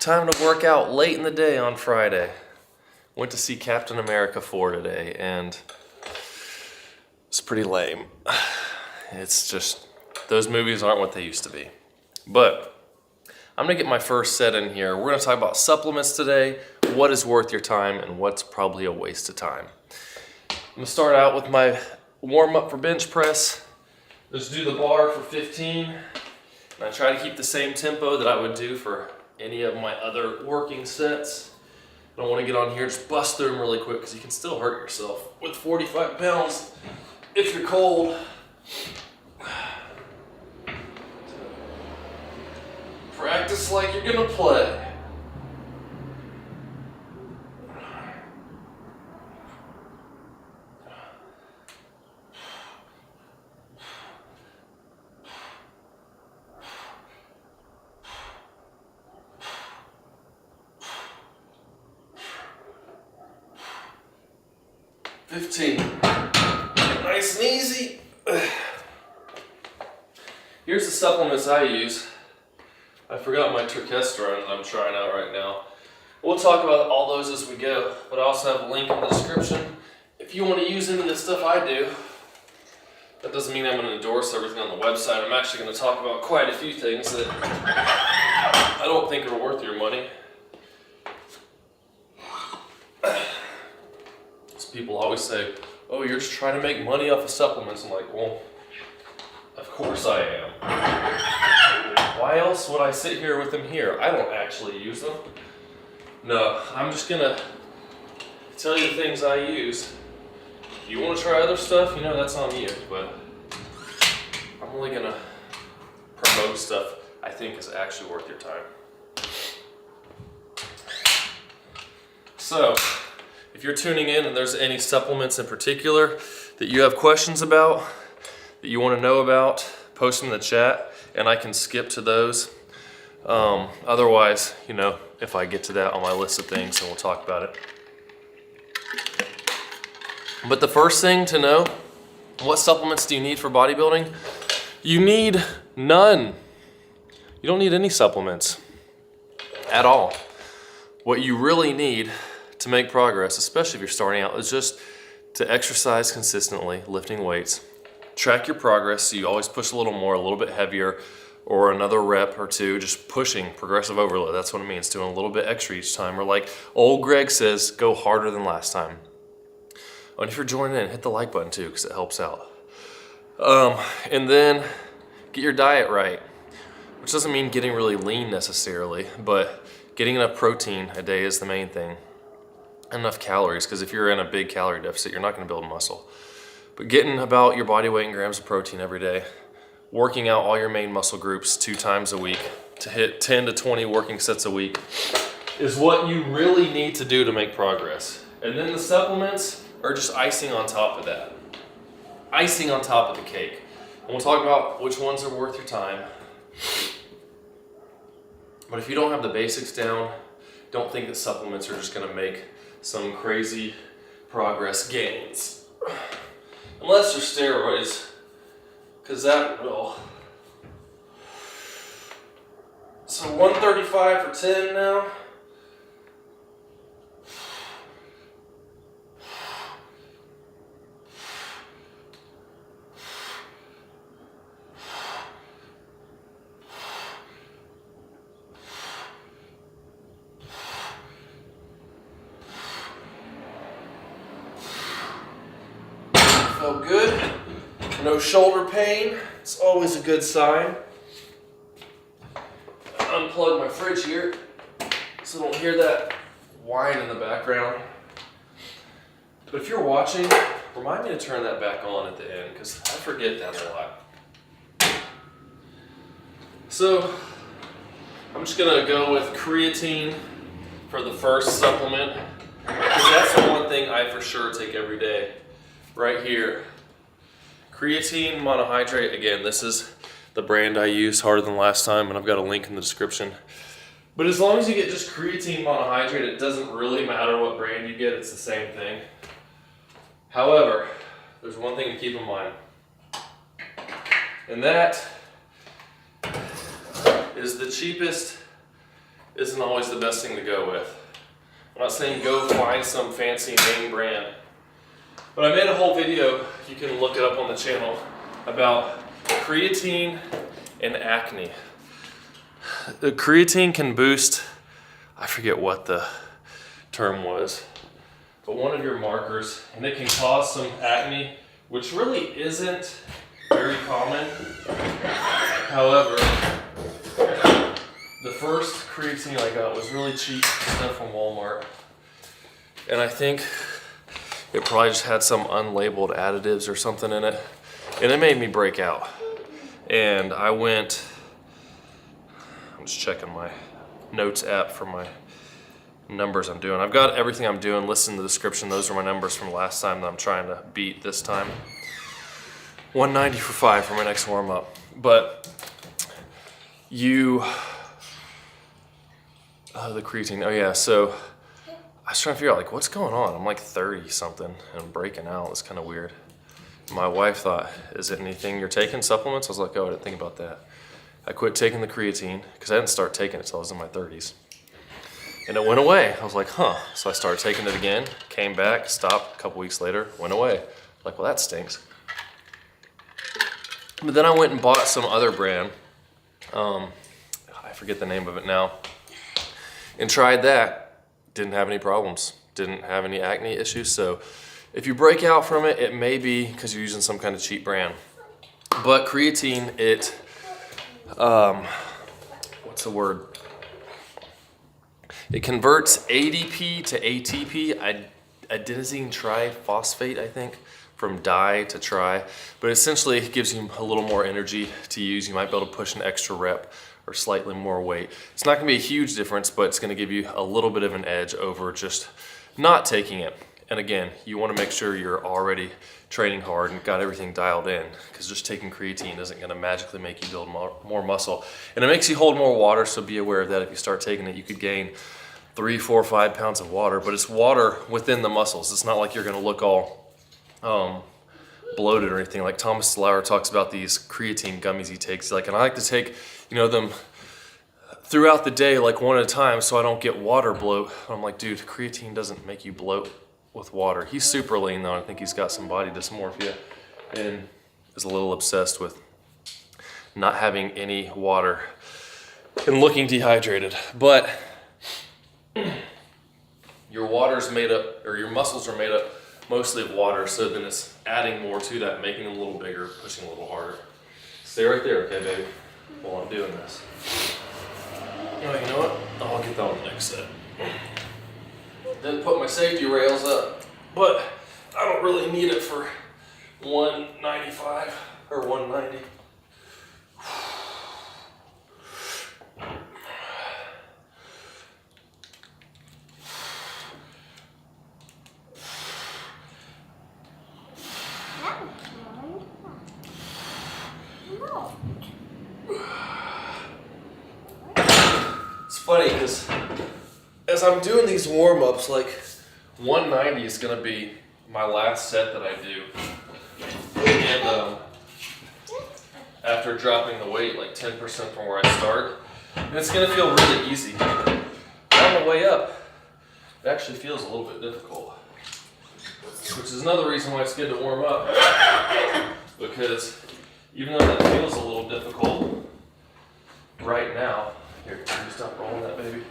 Time to work out late in the day on Friday. Went to see Captain America 4 today, and it's pretty lame. It's just, those movies aren't what they used to be. But I'm gonna get my first set in here. We're gonna talk about supplements today, what is worth your time, and what's probably a waste of time. I'm gonna start out with my warm up for bench press. Just do the bar for 15, and I try to keep the same tempo that I would do for any of my other working sets. I don't want to get on here, just bust through them really quick because you can still hurt yourself with 45 pounds if you're cold. Practice like you're gonna play. Nice and easy. Here's the supplements I use. I forgot my Turkesterone that I'm trying out right now. We'll talk about all those as we go, but I also have a link in the description if you want to use any of the stuff I do. That doesn't mean I'm going to endorse everything on the website. I'm actually going to talk about quite a few things that I don't think are worth your money. People always say, oh, you're just trying to make money off of supplements. I'm like, well, of course I am. Why else would I sit here with them here? I don't actually use them. No, I'm just gonna tell you the things I use. If you want to try other stuff, you know, that's on you, but I'm only gonna promote stuff I think is actually worth your time. So, if you're tuning in and there's any supplements in particular that you have questions about, that you want to know about, post them in the chat and I can skip to those. Otherwise, you know, if I get to that on my list of things, then we'll talk about it. But the first thing to know, what supplements do you need for bodybuilding? You need none. You don't need any supplements at all. What you really need to make progress, especially if you're starting out, is just to exercise consistently, lifting weights. Track your progress so you always push a little more, a little bit heavier, or another rep or two, just pushing, progressive overload. That's what it means, doing a little bit extra each time. Or like old Greg says, go harder than last time. Oh, and if you're joining in, hit the like button too, because it helps out. And then get your diet right, which doesn't mean getting really lean necessarily, but getting enough protein a day is the main thing. Enough calories, because if you're in a big calorie deficit, you're not going to build muscle. But getting about your body weight in grams of protein every day, working out all your main muscle groups 2 times a week to hit 10 to 20 working sets a week is what you really need to do to make progress. And then the supplements are just icing on top of that. Icing on top of the cake. And we'll talk about which ones are worth your time. But if you don't have the basics down, don't think that supplements are just going to make some crazy progress gains. Unless they're steroids, because that will. So 135 for 10 now. Felt good. No shoulder pain. It's always a good sign. Unplug my fridge here so I don't hear that whine in the background. But if you're watching, remind me to turn that back on at the end because I forget that a lot. So I'm just gonna go with creatine for the first supplement because that's the one thing I for sure take every day. Right here, creatine monohydrate. Again, this is the brand I use, Harder Than Last Time, and I've got a link in the description. But as long as you get just creatine monohydrate, it doesn't really matter what brand you get, it's the same thing. However, there's one thing to keep in mind, and that is the cheapest isn't always the best thing to go with. I'm not saying go find some fancy name brand, but I made a whole video, you can look it up on the channel, about creatine and acne. The creatine can boost, I forget what the term was, but one of your markers, and it can cause some acne, which really isn't very common. However, the first creatine I got was really cheap stuff from Walmart, and I think it probably just had some unlabeled additives or something in it, and it made me break out. And I went, I'm just checking my notes app for my numbers I'm doing. I've got everything I'm doing listed in the description. Those are my numbers from last time that I'm trying to beat this time. 190 for 5 for my next warm up. But the creatine, oh yeah, so I was trying to figure out like what's going on. I'm like 30 something and I'm breaking out. It's kind of weird. My wife thought, is it anything you're taking, supplements? I was like, oh, I didn't think about that. I quit taking the creatine because I didn't start taking it until I was in my 30s. And it went away. I was like, huh. So I started taking it again, came back, stopped a couple weeks later, went away. Like, well, that stinks. But then I went and bought some other brand. I forget the name of it now. And tried that. Didn't have any problems. Didn't have any acne issues. So if you break out from it, it may be because you're using some kind of cheap brand. But creatine, it, what's the word? It converts ADP to ATP, adenosine triphosphate, I think, from di to tri. But essentially it gives you a little more energy to use. You might be able to push an extra rep or slightly more weight. It's not gonna be a huge difference, but it's gonna give you a little bit of an edge over just not taking it. And again, you wanna make sure you're already training hard and got everything dialed in, because just taking creatine isn't gonna magically make you build more muscle. And it makes you hold more water, so be aware of that. If you start taking it, you could gain 3, 4, 5 pounds of water, but it's water within the muscles. It's not like you're gonna look all bloated or anything. Like Thomas Lauer talks about these creatine gummies he takes. Like, and I like to take, them throughout the day, like one at a time, so I don't get water bloat. I'm like, dude, creatine doesn't make you bloat with water. He's super lean though. I think he's got some body dysmorphia and is a little obsessed with not having any water and looking dehydrated. But your water's made up, or your muscles are made up mostly of water, so then it's adding more to that, making them a little bigger, pushing a little harder. Stay right there, okay, baby, while I'm doing this. Oh, you know what? I'll get that on the next set. Didn't put my safety rails up, but I don't really need it for 195 or 190. It's funny because as I'm doing these warm-ups, like 190 is gonna be my last set that I do. And after dropping the weight like 10% from where I start, and it's gonna feel really easy. On the way up, it actually feels a little bit difficult, which is another reason why it's good to warm up, because even though that feels a little difficult right now, here, can you stop rolling that, baby?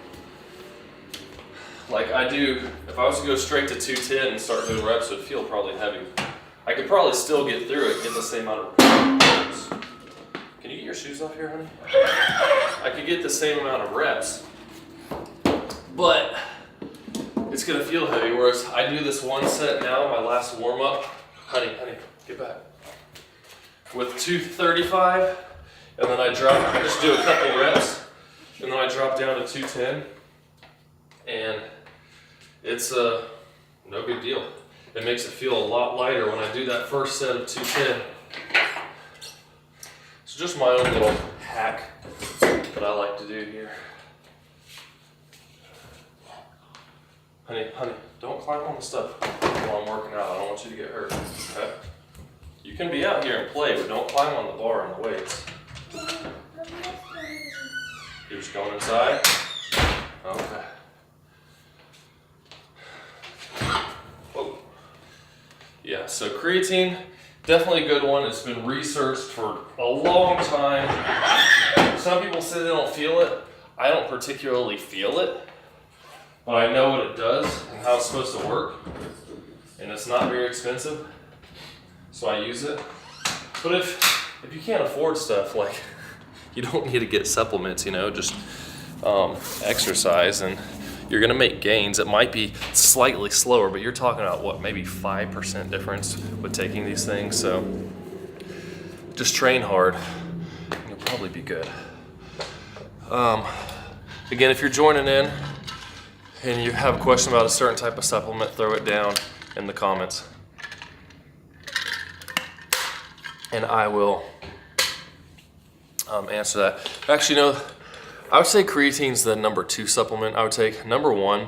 Like I do, if I was to go straight to 210 and start doing reps, it would feel probably heavy. I could probably still get through it, get the same amount of reps. Can you get your shoes off here, honey? I could get the same amount of reps, but it's gonna feel heavy, whereas I do this one set now, my last warm up. Honey, get back. With 235, and then I just do a couple reps, and then I drop down to 210, and it's no big deal. It makes it feel a lot lighter when I do that first set of 210. So just my own little hack that I like to do here. Honey, don't climb on the stuff while I'm working out. I don't want you to get hurt, okay? You can be out here and play, but don't climb on the bar and the weights. You're just going inside. Okay. Whoa. Yeah, so creatine, definitely a good one. It's been researched for a long time. Some people say they don't feel it. I don't particularly feel it, but I know what it does and how it's supposed to work. And it's not very expensive, so I use it. But if you can't afford stuff, like, you don't need to get supplements, you know, just exercise and you're gonna make gains. It might be slightly slower, but you're talking about what, maybe 5% difference with taking these things. So just train hard and you'll probably be good. Again, if you're joining in and you have a question about a certain type of supplement, throw it down in the comments and I will answer that. Actually, no, I would say creatine's the number 2 supplement I would take. Number 1,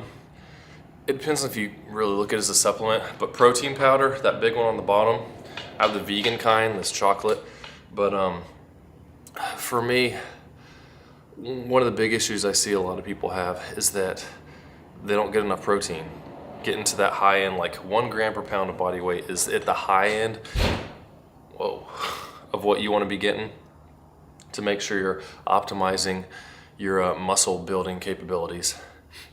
it depends if you really look at it as a supplement, but protein powder, that big one on the bottom, I have the vegan kind, this chocolate, but for me, one of the big issues I see a lot of people have is that they don't get enough protein. Getting to that high end, like 1 gram per pound of body weight is at the high end, of what you want to be getting to make sure you're optimizing your muscle building capabilities.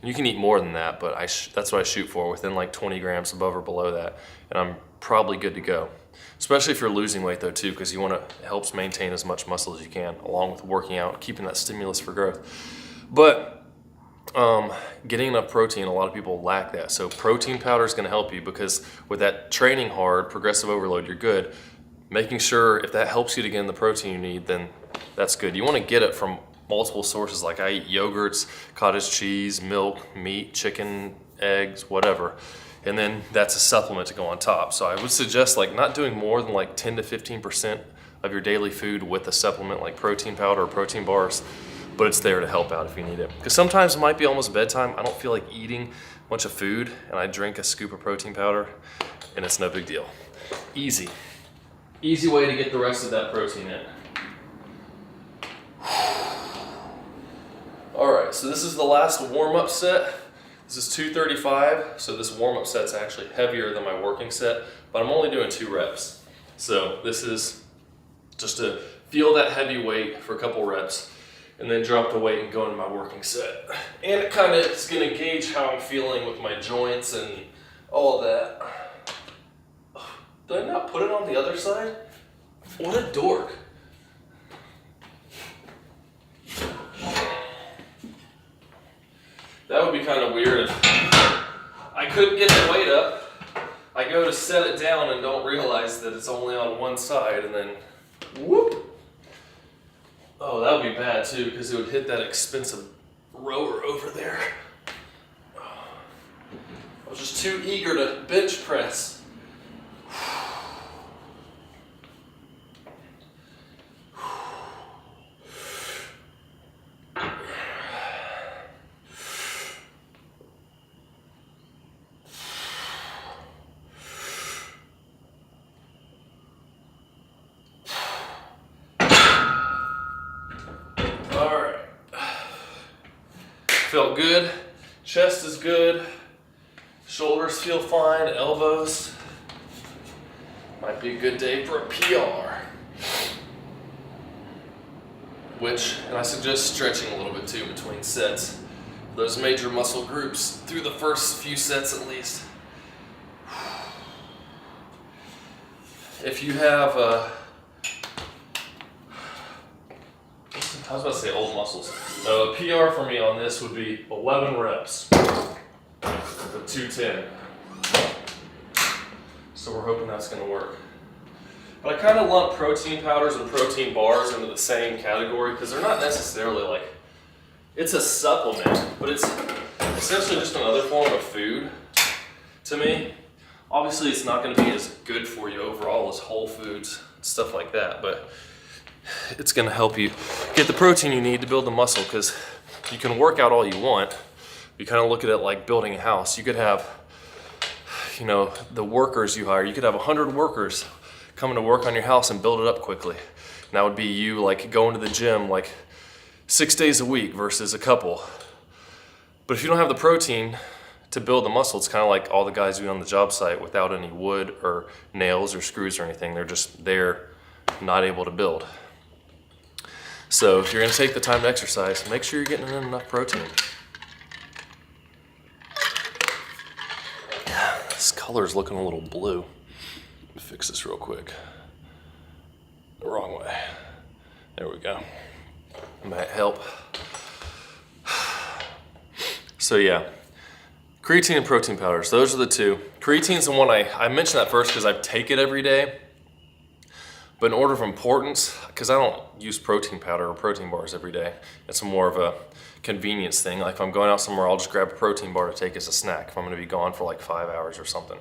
And you can eat more than that, but that's what I shoot for, within like 20 grams above or below that, and I'm probably good to go. Especially if you're losing weight though too, because you want to, it helps maintain as much muscle as you can, along with working out, keeping that stimulus for growth. But getting enough protein, a lot of people lack that. So protein powder is going to help you, because with that training hard, progressive overload, you're good. Making sure if that helps you to get in the protein you need, then that's good. You want to get it from multiple sources. Like I eat yogurts, cottage cheese, milk, meat, chicken, eggs, whatever. And then that's a supplement to go on top. So I would suggest like not doing more than like 10 to 15% of your daily food with a supplement like protein powder or protein bars, but it's there to help out if you need it. Because sometimes it might be almost bedtime. I don't feel like eating a bunch of food and I drink a scoop of protein powder and it's no big deal. Easy. Easy way to get the rest of that protein in. All right, so this is the last warm-up set. This is 235, so this warm-up set's actually heavier than my working set, but I'm only doing 2 reps. So this is just to feel that heavy weight for a couple reps, and then drop the weight and go into my working set. And it kind of is gonna gauge how I'm feeling with my joints and all of that. Did I not put it on the other side? What a dork. That would be kind of weird if I couldn't get the weight up. I go to set it down and don't realize that it's only on one side, and then whoop. Oh, that would be bad too, because it would hit that expensive rower over there. I was just too eager to bench press. Felt good, chest is good, shoulders feel fine, elbows. Might be a good day for a PR. And I suggest stretching a little bit too between sets. Those major muscle groups through the first few sets at least. If you have I was about to say old muscles. A PR for me on this would be 11 reps with 210. So we're hoping that's going to work. But I kind of lump protein powders and protein bars into the same category because they're not necessarily like, it's a supplement, but it's essentially just another form of food to me. Obviously it's not going to be as good for you overall as whole foods, stuff like that, but it's going to help you get the protein you need to build the muscle, because you can work out all you want. You kind of look at it like building a house. You could have, you know, the workers you hire. You could have 100 workers coming to work on your house and build it up quickly. And that would be you like going to the gym like 6 days a week versus a couple. But if you don't have the protein to build the muscle, it's kind of like all the guys doing on the job site without any wood or nails or screws or anything. They're just there, not able to build. So if you're gonna take the time to exercise, make sure you're getting in enough protein. This color's looking a little blue. Let me fix this real quick. The wrong way. There we go. Might help. So yeah, creatine and protein powders, those are the two. Creatine's the one I mentioned that first because I take it every day. But in order of importance, because I don't use protein powder or protein bars every day, it's more of a convenience thing. Like if I'm going out somewhere, I'll just grab a protein bar to take as a snack if I'm gonna be gone for like 5 hours or something.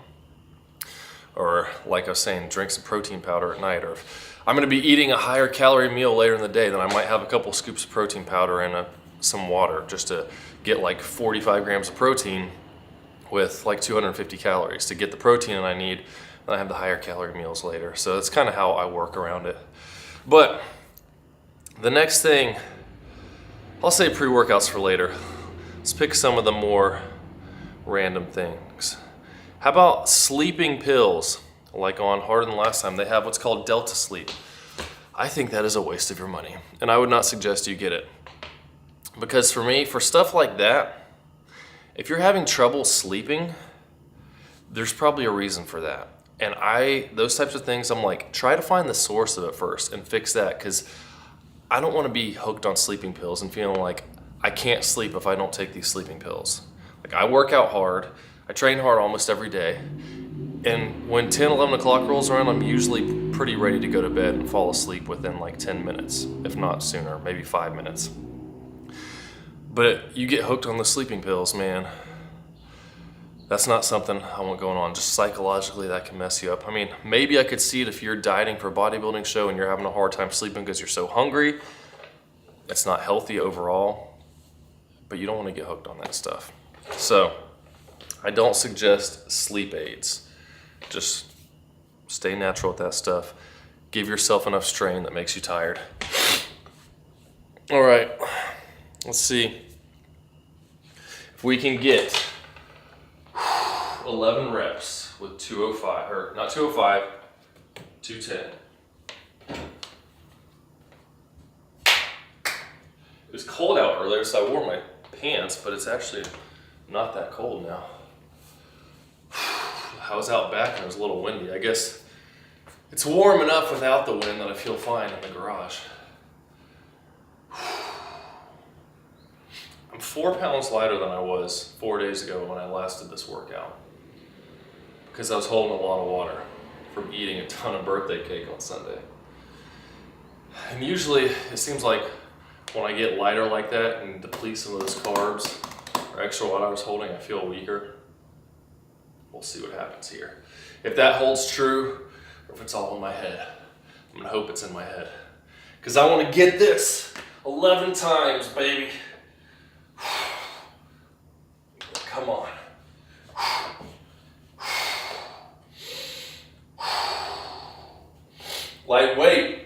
Or like I was saying, drink some protein powder at night. Or if I'm gonna be eating a higher calorie meal later in the day, then I might have a couple scoops of protein powder and some water just to get like 45 grams of protein with like 250 calories to get the protein that I need. And I have the higher calorie meals later. So that's kind of how I work around it. But the next thing, I'll say pre-workouts for later. Let's pick some of the more random things. How about sleeping pills? Like on Harder Than Last Time, they have what's called Delta Sleep. I think that is a waste of your money. And I would not suggest you get it. Because for me, for stuff like that, if you're having trouble sleeping, there's probably a reason for that. And those types of things, I'm like, try to find the source of it first and fix that, because I don't want to be hooked on sleeping pills and feeling like I can't sleep if I don't take these sleeping pills. Like I work out hard, I train hard almost every day, and when 10, 11 o'clock rolls around, I'm usually pretty ready to go to bed and fall asleep within like 10 minutes, if not sooner, maybe 5 minutes. But you get hooked on the sleeping pills, man. That's not something I want going on. Just psychologically, that can mess you up. I mean, maybe I could see it if you're dieting for a bodybuilding show and you're having a hard time sleeping because you're so hungry. It's not healthy overall, but you don't want to get hooked on that stuff. So I don't suggest sleep aids. Just stay natural with that stuff. Give yourself enough strain that makes you tired. All right, let's see if we can get 11 reps with 205, or not 205, 210. It was cold out earlier, so I wore my pants, but it's actually not that cold now. I was out back and it was a little windy. I guess it's warm enough without the wind that I feel fine in the garage. I'm 4 pounds lighter than I was 4 days ago when I last did this workout, because I was holding a lot of water from eating a ton of birthday cake on Sunday. And usually it seems like when I get lighter like that and deplete some of those carbs or extra water I was holding, I feel weaker. We'll see what happens here. If that holds true, or if it's all in my head. I'm gonna hope it's in my head, because I want to get this 11 times, baby. Come on. Lightweight.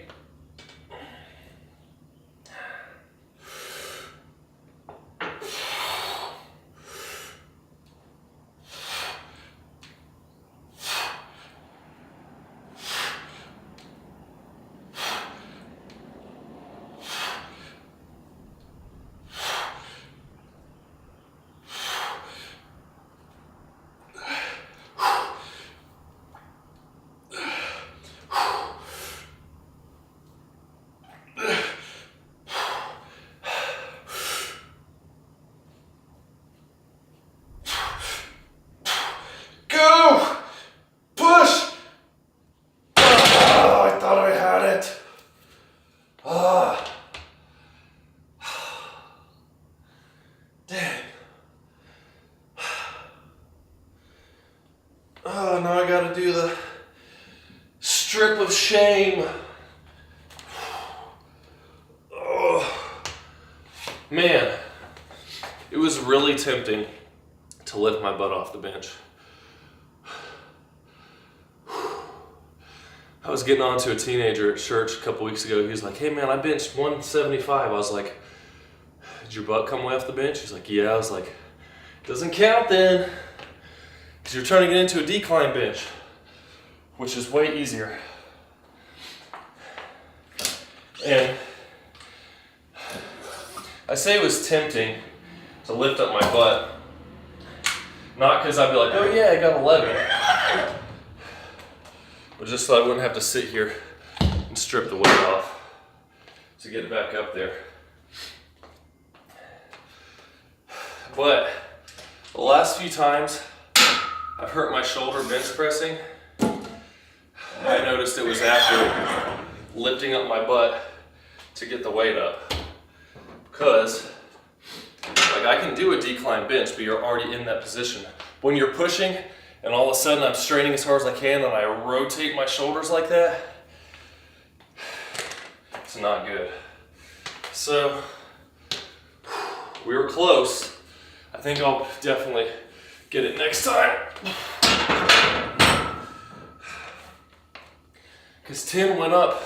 Oh, now I gotta do the strip of shame. Oh, man, it was really tempting to lift my butt off the bench. I was getting on to a teenager at church a couple weeks ago. He was like, hey man, I benched 175. I was like, did your butt come way off the bench? He's like, yeah. I was like, Doesn't count then, because you're trying to get into a decline bench, which is way easier. And I say it was tempting to lift up my butt, not because I'd be like, oh yeah, I got 11, but just so I wouldn't have to sit here and strip the weight off to get it back up there. But the last few times I've hurt my shoulder bench pressing, I noticed it was after lifting up my butt to get the weight up. Because like I can do a decline bench, but you're already in that position. When you're pushing and all of a sudden I'm straining as hard as I can and I rotate my shoulders like that, it's not good. So we were close. I think I'll definitely get it next time. Because 10 went up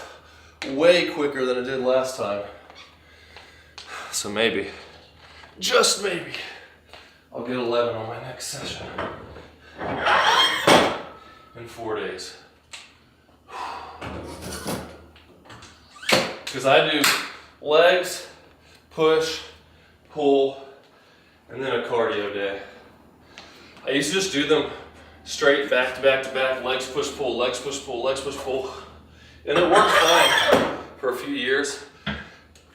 way quicker than it did last time. So maybe, just maybe, I'll get 11 on my next session in 4 days. Because I do legs, push, pull, and then a cardio day. I used to just do them straight back to back to back, legs push pull, legs push pull, legs push pull. And it worked fine for a few years.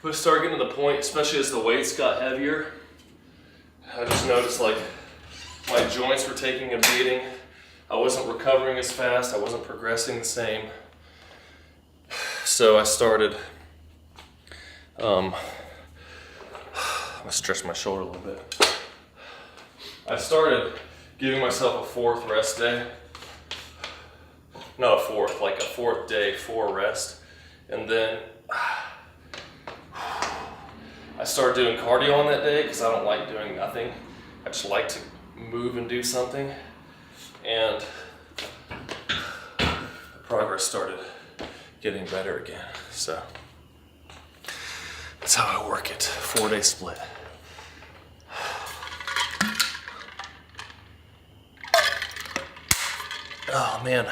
But it started getting to the point, especially as the weights got heavier, I just noticed like my joints were taking a beating. I wasn't recovering as fast, I wasn't progressing the same. So I started, I'm gonna stretch my shoulder a little bit. I started giving myself a 4th rest day. Not a 4th, like a 4th day, 4 rest. And then I started doing cardio on that day because I don't like doing nothing. I just like to move and do something. And the progress started getting better again. So that's how I work it, 4-day split. Oh man,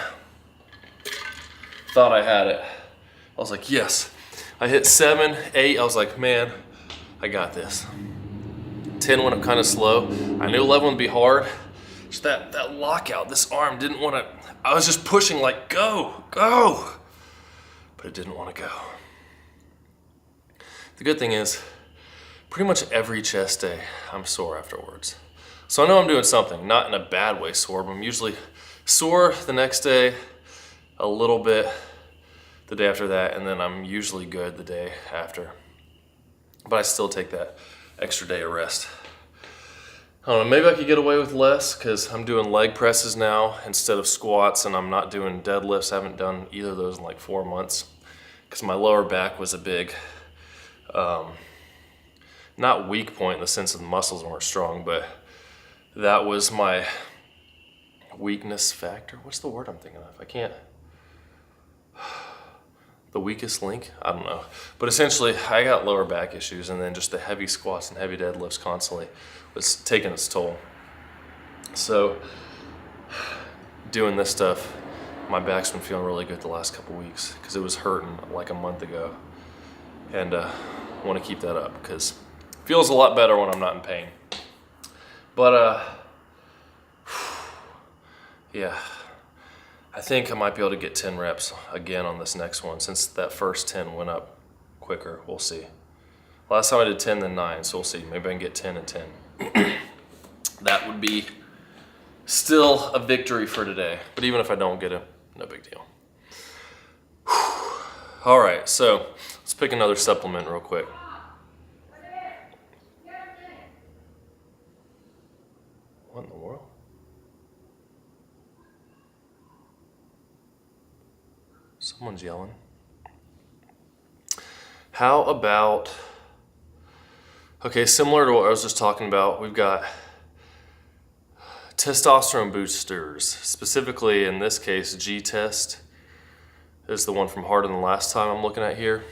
thought I had it. I was like, yes. I hit 7, 8, I was like, man, I got this. 10 went up kind of slow. I knew 11 would be hard. Just that lockout, this arm didn't want to, I was just pushing like, go, go. But it didn't want to go. The good thing is, pretty much every chest day, I'm sore afterwards. So I know I'm doing something, not in a bad way sore, but I'm usually sore the next day, a little bit the day after that, and then I'm usually good the day after. But I still take that extra day of rest. I don't know, maybe I could get away with less because I'm doing leg presses now instead of squats, and I'm not doing deadlifts. I haven't done either of those in like 4 months because my lower back was a big, not weak point in the sense that the muscles weren't strong, but that was my weakness factor. What's the word I'm thinking of? I can't. The weakest link? I don't know. But essentially, I got lower back issues, and then just the heavy squats and heavy deadlifts constantly was taking its toll. So doing this stuff, my back's been feeling really good the last couple weeks because it was hurting like a month ago. And I want to keep that up because it feels a lot better when I'm not in pain. But yeah, I think I might be able to get 10 reps again on this next one since that first 10 went up quicker. We'll see. Last time I did 10 then 9, so we'll see. Maybe I can get 10 and 10. That would be still a victory for today. But even if I don't get it, no big deal. All right, so let's pick another supplement real quick. What in the world? Someone's yelling. How about, okay, similar to what I was just talking about, we've got testosterone boosters. Specifically, in this case, G-Test is the one from Harder Than Last Time I'm looking at here.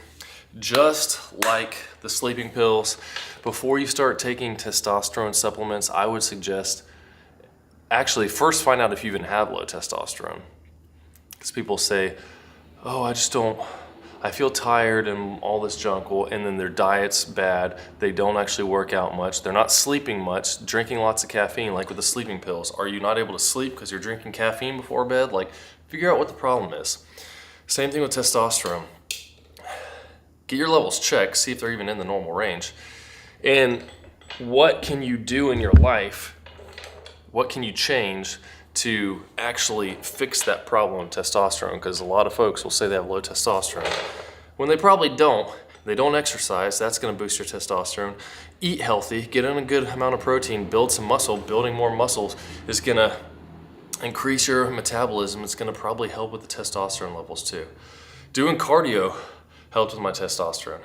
just like the sleeping pills, before you start taking testosterone supplements, I would suggest actually first find out if you even have low testosterone. Because people say, oh, I feel tired and all this junk, and then their diet's bad, they don't actually work out much, they're not sleeping much, drinking lots of caffeine, like with the sleeping pills. Are you not able to sleep because you're drinking caffeine before bed? Like, figure out what the problem is. Same thing with testosterone. Get your levels checked, see if they're even in the normal range. And what can you do in your life, what can you change to actually fix that problem of testosterone? Because a lot of folks will say they have low testosterone when they probably don't. They don't exercise, that's gonna boost your testosterone. Eat healthy, get in a good amount of protein, build some muscle. Building more muscles is gonna increase your metabolism. It's gonna probably help with the testosterone levels too. Doing cardio helps with my testosterone.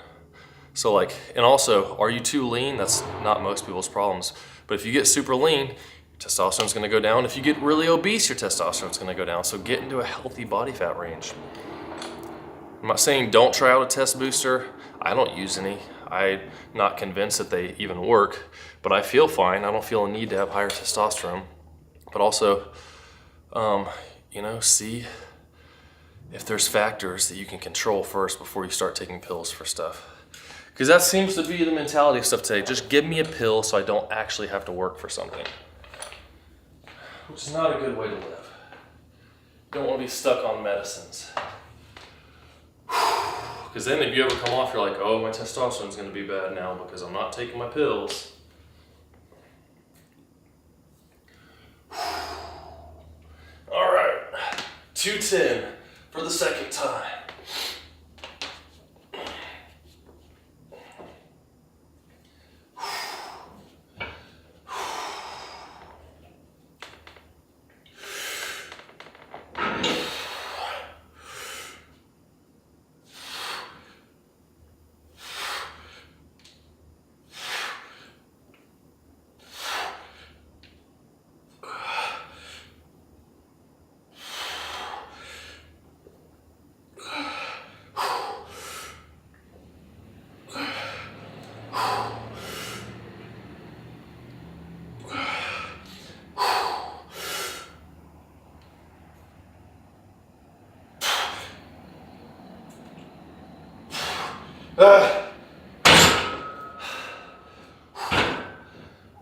So like, and also, are you too lean? That's not most people's problems. But if you get super lean, testosterone's gonna go down. If you get really obese, your testosterone's gonna go down. So get into a healthy body fat range. I'm not saying don't try out a test booster. I don't use any. I'm not convinced that they even work, but I feel fine. I don't feel a need to have higher testosterone. But also, see if there's factors that you can control first before you start taking pills for stuff. Because that seems to be the mentality of stuff today. Just give me a pill so I don't actually have to work for something. Which is not a good way to live. You don't want to be stuck on medicines. Because then if you ever come off, you're like, oh, my testosterone's going to be bad now because I'm not taking my pills. All right, 210 for the second time.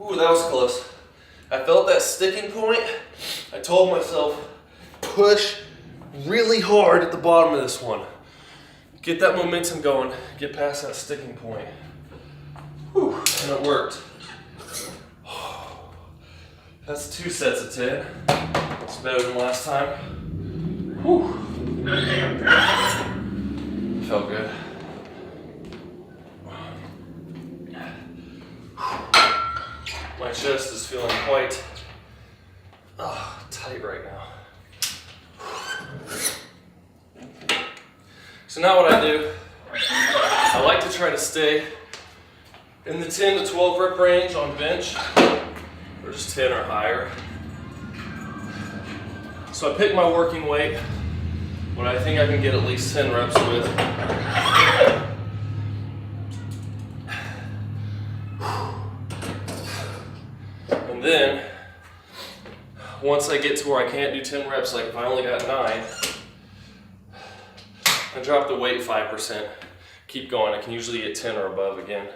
Ooh, that was close. I felt that sticking point. I told myself, push really hard at the bottom of this one. Get that momentum going, get past that sticking point. Whew, and it worked. That's 2 sets of 10. It's better than last time. Whew. Felt good. My chest is feeling quite tight right now. So now what I do, I like to try to stay in the 10 to 12 rep range on bench, or just 10 or higher. So I pick my working weight, what I think I can get at least 10 reps with. And then, once I get to where I can't do 10 reps, like if I only got 9, I drop the weight 5%, keep going. I can usually get 10 or above again.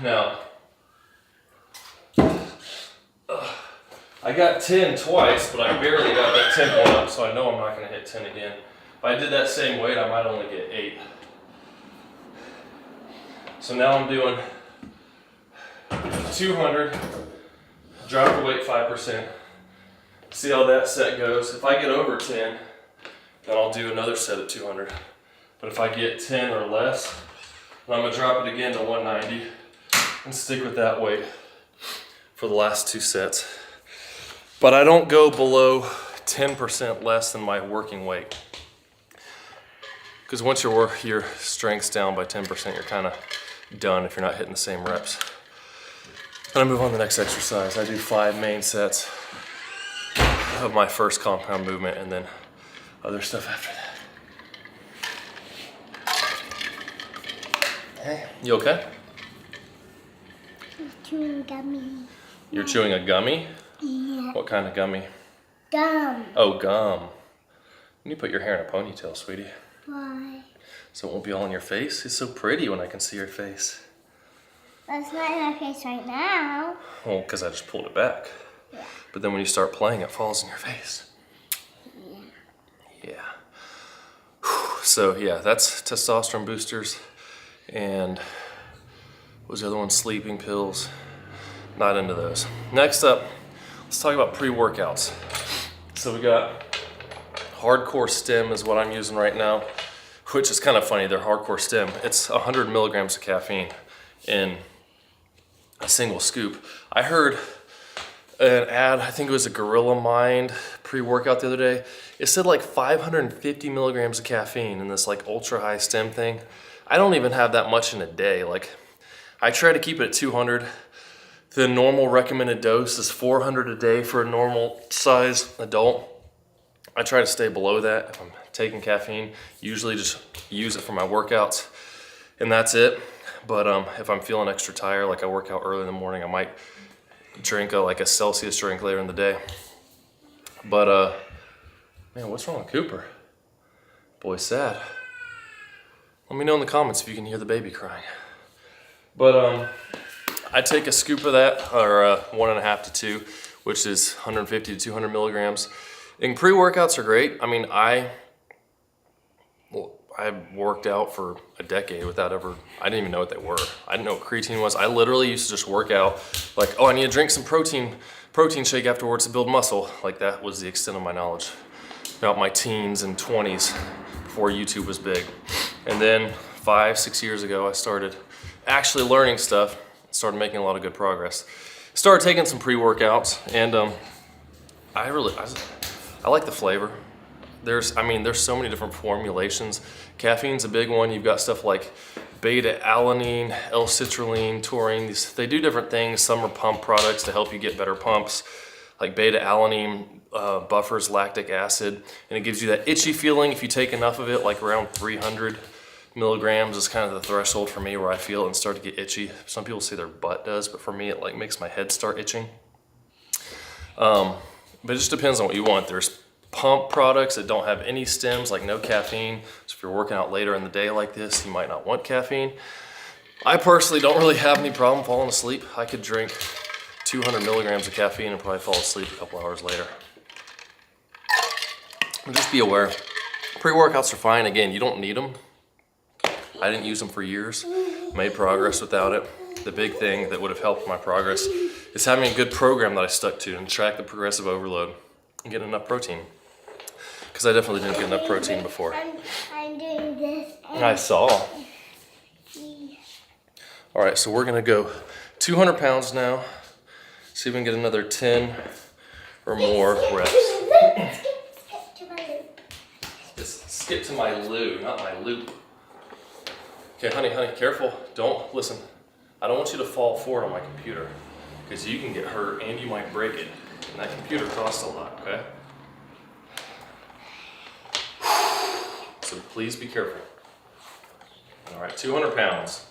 Now, I got 10 twice, but I barely got that 10 one up, so I know I'm not gonna hit 10 again. If I did that same weight, I might only get 8. So now I'm doing 200, drop the weight 5%, see how that set goes. If I get over 10, then I'll do another set at 200. But if I get 10 or less, then I'm gonna drop it again to 190 and stick with that weight for the last 2 sets. But I don't go below 10% less than my working weight. Because once your strength's down by 10%, you're kind of done if you're not hitting the same reps. Then I move on to the next exercise. I do 5 main sets of my first compound movement and then other stuff after that. Hey, you okay? I'm chewing gummy. You're chewing a gummy? Yeah. What kind of gummy? Gum. Oh, gum. You need to put your hair in a ponytail, sweetie. Why? So it won't be all in your face. It's so pretty when I can see your face. That's not in my face right now. Well, because I just pulled it back. Yeah. But then when you start playing, it falls in your face. Yeah. So yeah, that's testosterone boosters. And what was the other one? Sleeping pills. Not into those. Next up, let's talk about pre-workouts. So we got Hardcore Stem is what I'm using right now, which is kind of funny. They're Hardcore Stem. It's 100 milligrams of caffeine in a single scoop. I heard an ad, I think it was a Gorilla Mind pre-workout the other day. It said like 550 milligrams of caffeine in this like ultra high stem thing. I don't even have that much in a day. Like I try to keep it at 200. The normal recommended dose is 400 a day for a normal size adult. I try to stay below that if I'm taking caffeine. Usually just use it for my workouts and that's it. But if I'm feeling extra tired, like I work out early in the morning, I might drink like a Celsius drink later in the day. But man, what's wrong with Cooper? Boy's sad. Let me know in the comments if you can hear the baby crying. But I take a scoop of that, or 1.5 to 2, which is 150 to 200 milligrams. And pre-workouts are great. I mean, I worked out for a decade without ever, I didn't even know what they were. I didn't know what creatine was. I literally used to just work out like, oh, I need to drink some protein shake afterwards to build muscle. Like that was the extent of my knowledge about my teens and 20s before YouTube was big. And then 5-6 years ago, I started actually learning stuff, started making a lot of good progress. Started taking some pre-workouts and I like the flavor. There's so many different formulations. Caffeine's a big one. You've got stuff like beta-alanine, L-citrulline, taurine. They do different things. Some are pump products to help you get better pumps. Like beta-alanine buffers lactic acid, and it gives you that itchy feeling if you take enough of it, like around 300 milligrams is kind of the threshold for me where I feel it and start to get itchy. Some people say their butt does, but for me it like makes my head start itching. But it just depends on what you want. There's pump products that don't have any stems, like no caffeine. So if you're working out later in the day like this, you might not want caffeine. I personally don't really have any problem falling asleep. I could drink 200 milligrams of caffeine and probably fall asleep a couple hours later. But just be aware. Pre-workouts are fine. Again, you don't need them. I didn't use them for years. Made progress without it. The big thing that would have helped my progress is having a good program that I stuck to and track the progressive overload and get enough protein. Because I definitely didn't get enough protein before. I'm doing this. I saw. All right, so we're gonna go 200 pounds now. See if we can get another 10 or more reps. Just skip to my loo, not my loop. Okay, honey, careful. Don't, listen. I don't want you to fall forward on my computer because you can get hurt and you might break it. And that computer costs a lot, okay? So please be careful. All right, 200 pounds.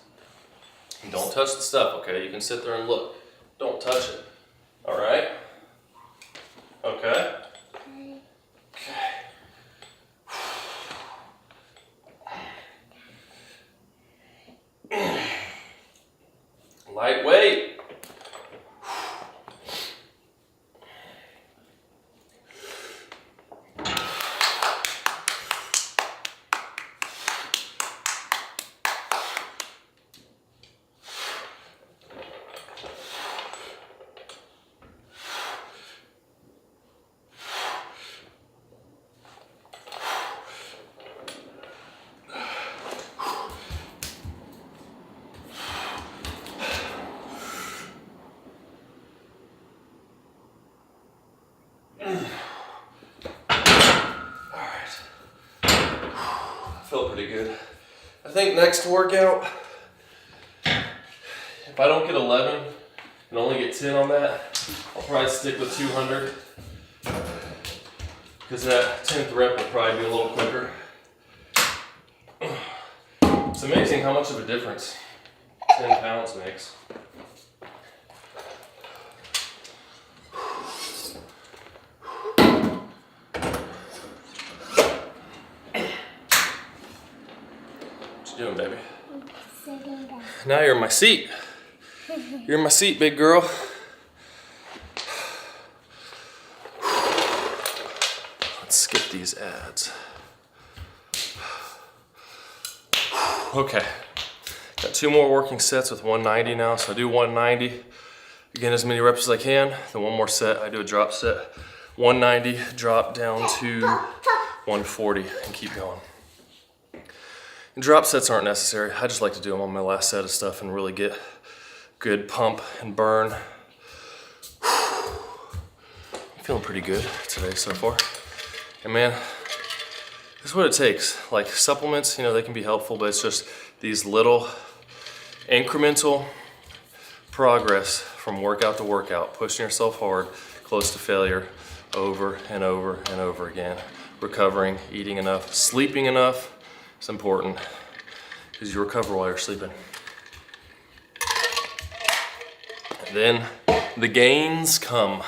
And don't touch the stuff, okay? You can sit there and look. Don't touch it. All right? Okay? Okay. Lightweight. Felt pretty good. I think next workout, if I don't get 11 and only get 10 on that, I'll probably stick with 200 because that 10th rep will probably be a little quicker. It's amazing how much of a difference 10 pounds makes. What you doing, baby? Sitting down. Now you're in my seat. You're in my seat, big girl. Let's skip these ads. Okay, got 2 more working sets with 190 now, so I do 190. Again, as many reps as I can. Then 1 more set, I do a drop set. 190, drop down to 140 and keep going. And drop sets aren't necessary. I just like to do them on my last set of stuff and really get good pump and burn. I'm feeling pretty good today so far. And man, this is what it takes. Like supplements, you know, they can be helpful, but it's just these little incremental progress from workout to workout, pushing yourself hard, close to failure, over and over and over again. Recovering, eating enough, sleeping enough. It's important because you recover while you're sleeping. And then the gains come.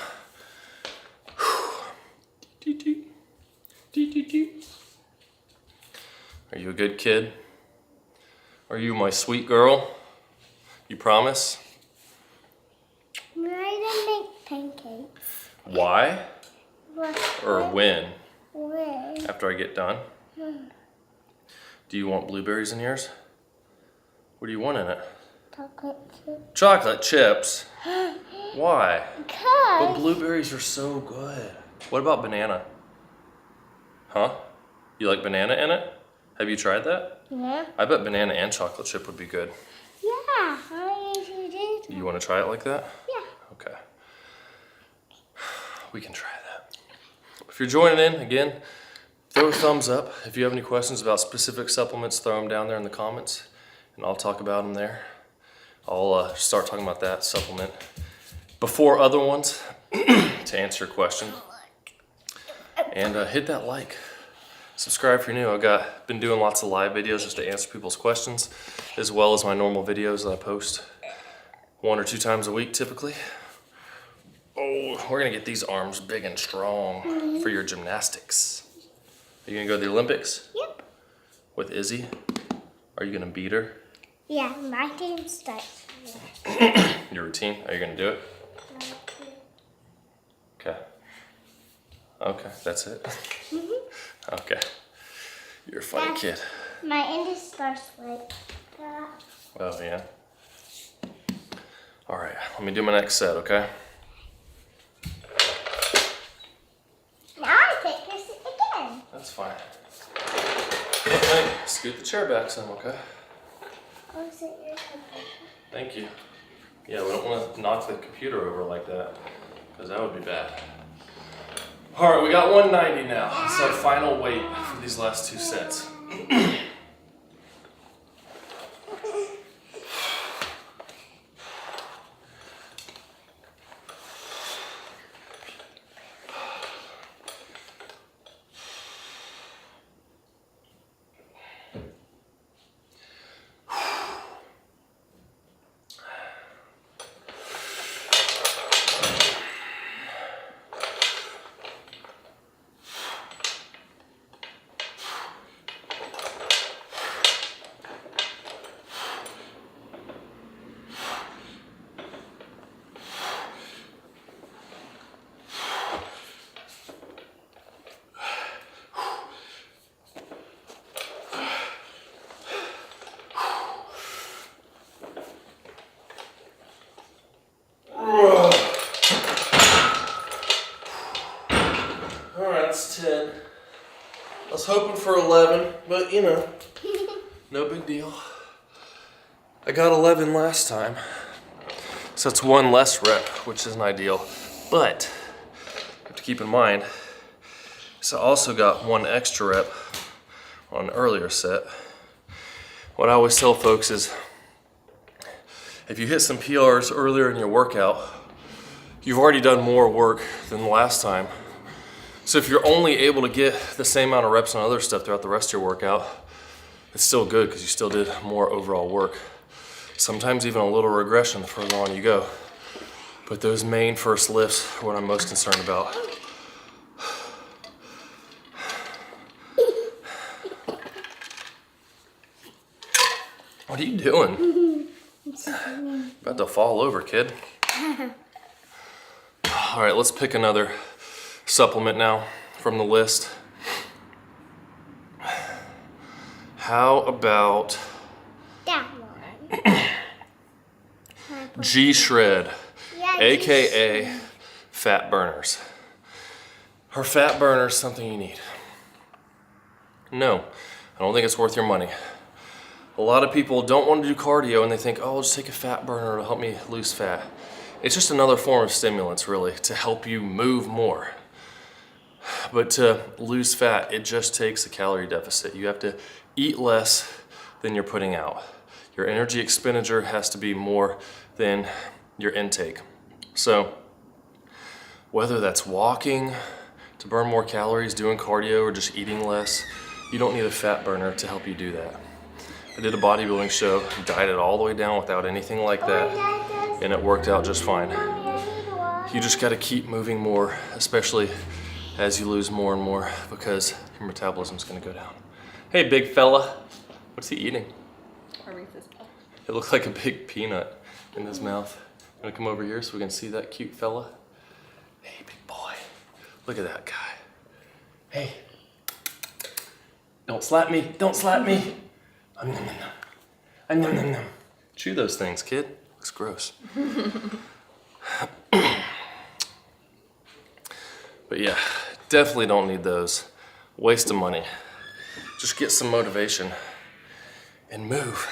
Are you a good kid? Are you my sweet girl? You promise? I'm ready to make pancakes. Why? Or when? When? After I get done? Do you want blueberries in yours? What do you want in it? Chocolate chip. Chocolate chips? Why? But Because blueberries are so good. What about banana? Huh? You like banana in it? Have you tried that? yeah, I bet banana and chocolate chip would be good. I usually do. You want to try it like that? Yeah. Okay. We can try that. If you're joining in, again, throw a thumbs up. If you have any questions about specific supplements, throw them down there in the comments, and I'll talk about them there. I'll start talking about that supplement before other ones to answer your question. And hit that like. Subscribe if you're new. I've been doing lots of live videos just to answer people's questions, as well as my normal videos that I post 1 or 2 times a week typically. Oh, we're gonna get these arms big and strong for your gymnastics. Are you gonna go to the Olympics? Yep. With Izzy? Are you gonna beat her? Yeah, my team starts. Your routine? Are you gonna do it? Okay. Okay, that's it. Okay. You're a funny kid. My end starts like that. Oh, yeah. All right, let me do my next set, okay? Now I take this again. That's fine. Okay, scoot the chair back some, okay? Oh, is it your computer? Thank you. Yeah, we don't want to knock the computer over like that, because that would be bad. All right, we got 190 now. It's our final weight for these last 2 sets. That's 10. I was hoping for 11, but you know, no big deal. I got 11 last time, so it's 1 less rep, which isn't ideal. But you have to keep in mind, so I also got 1 extra rep on an earlier set. What I always tell folks is, if you hit some PRs earlier in your workout, you've already done more work than the last time. So if you're only able to get the same amount of reps on other stuff throughout the rest of your workout, it's still good because you still did more overall work. Sometimes even a little regression the further on you go. But those main first lifts are what I'm most concerned about. What are you doing? About to fall over, kid. All right, let's pick another supplement now from the list. How about That one. G-Shred, Yeah, AKA fat burners. Are fat burners something you need? No, I don't think it's worth your money. A lot of people don't want to do cardio and they think, oh, I'll just take a fat burner to help me lose fat. It's just another form of stimulants, really, to help you move more. But to lose fat, it just takes a calorie deficit. You have to eat less than you're putting out. Your energy expenditure has to be more than your intake. So whether that's walking to burn more calories, doing cardio, or just eating less, you don't need a fat burner to help you do that. I did a bodybuilding show, dieted all the way down without anything like that, and it worked out just fine. You just gotta keep moving more, especially as you lose more and more, because your metabolism's gonna go down. Hey, big fella. What's he eating? A Reese's Puff. It looks like a big peanut in his mouth. You wanna come over here so we can see that cute fella? Hey, big boy. Look at that guy. Hey. Don't slap me. Don't slap me. Nom, nom, nom, nom. Nom, nom, nom. Chew those things, kid. Looks gross. But yeah, definitely don't need those. Waste of money. Just get some motivation and move.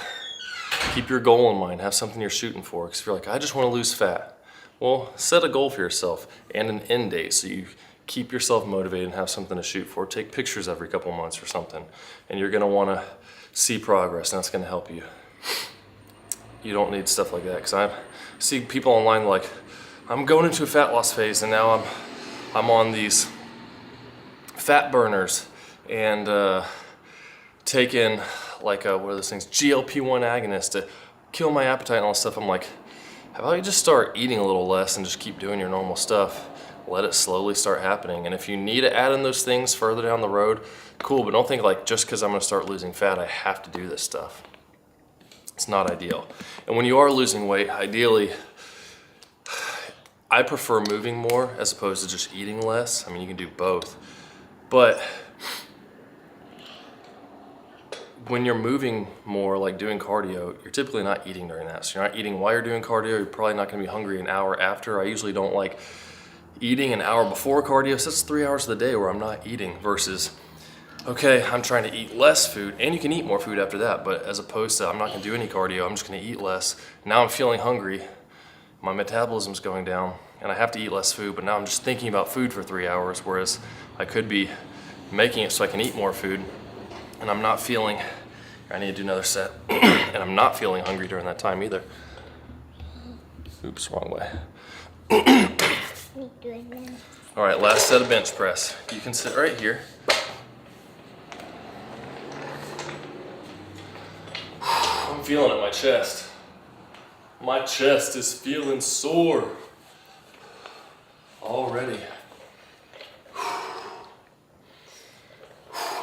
Keep your goal in mind. Have something you're shooting for. Because if you're like, I just want to lose fat. Well, set a goal for yourself and an end date so you keep yourself motivated and have something to shoot for. Take pictures every couple months or something. And you're going to want to see progress, and that's going to help you. You don't need stuff like that, because I see people online like, I'm going into a fat loss phase, and now I'm on these fat burners and taking like what are those things, GLP-1 agonists to kill my appetite and all this stuff. I'm like, how about you just start eating a little less and just keep doing your normal stuff? Let it slowly start happening. And if you need to add in those things further down the road, cool, but don't think like just because I'm gonna start losing fat, I have to do this stuff. It's not ideal. And when you are losing weight, ideally, I prefer moving more as opposed to just eating less. I mean, you can do both. But when you're moving more, like doing cardio, you're typically not eating during that. So you're not eating while you're doing cardio, you're probably not gonna be hungry an hour after. I usually don't like eating an hour before cardio, so that's 3 hours of the day where I'm not eating versus, okay, I'm trying to eat less food, and you can eat more food after that, but as opposed to I'm not gonna do any cardio, I'm just gonna eat less. Now I'm feeling hungry, my metabolism's going down, and I have to eat less food, but now I'm just thinking about food for 3 hours, whereas I could be making it so I can eat more food, and I'm not feeling, I need to do another set, and I'm not feeling hungry during that time either. Oops, wrong way. All right, last set of bench press. You can sit right here. I'm feeling it in my chest. My chest is feeling sore already.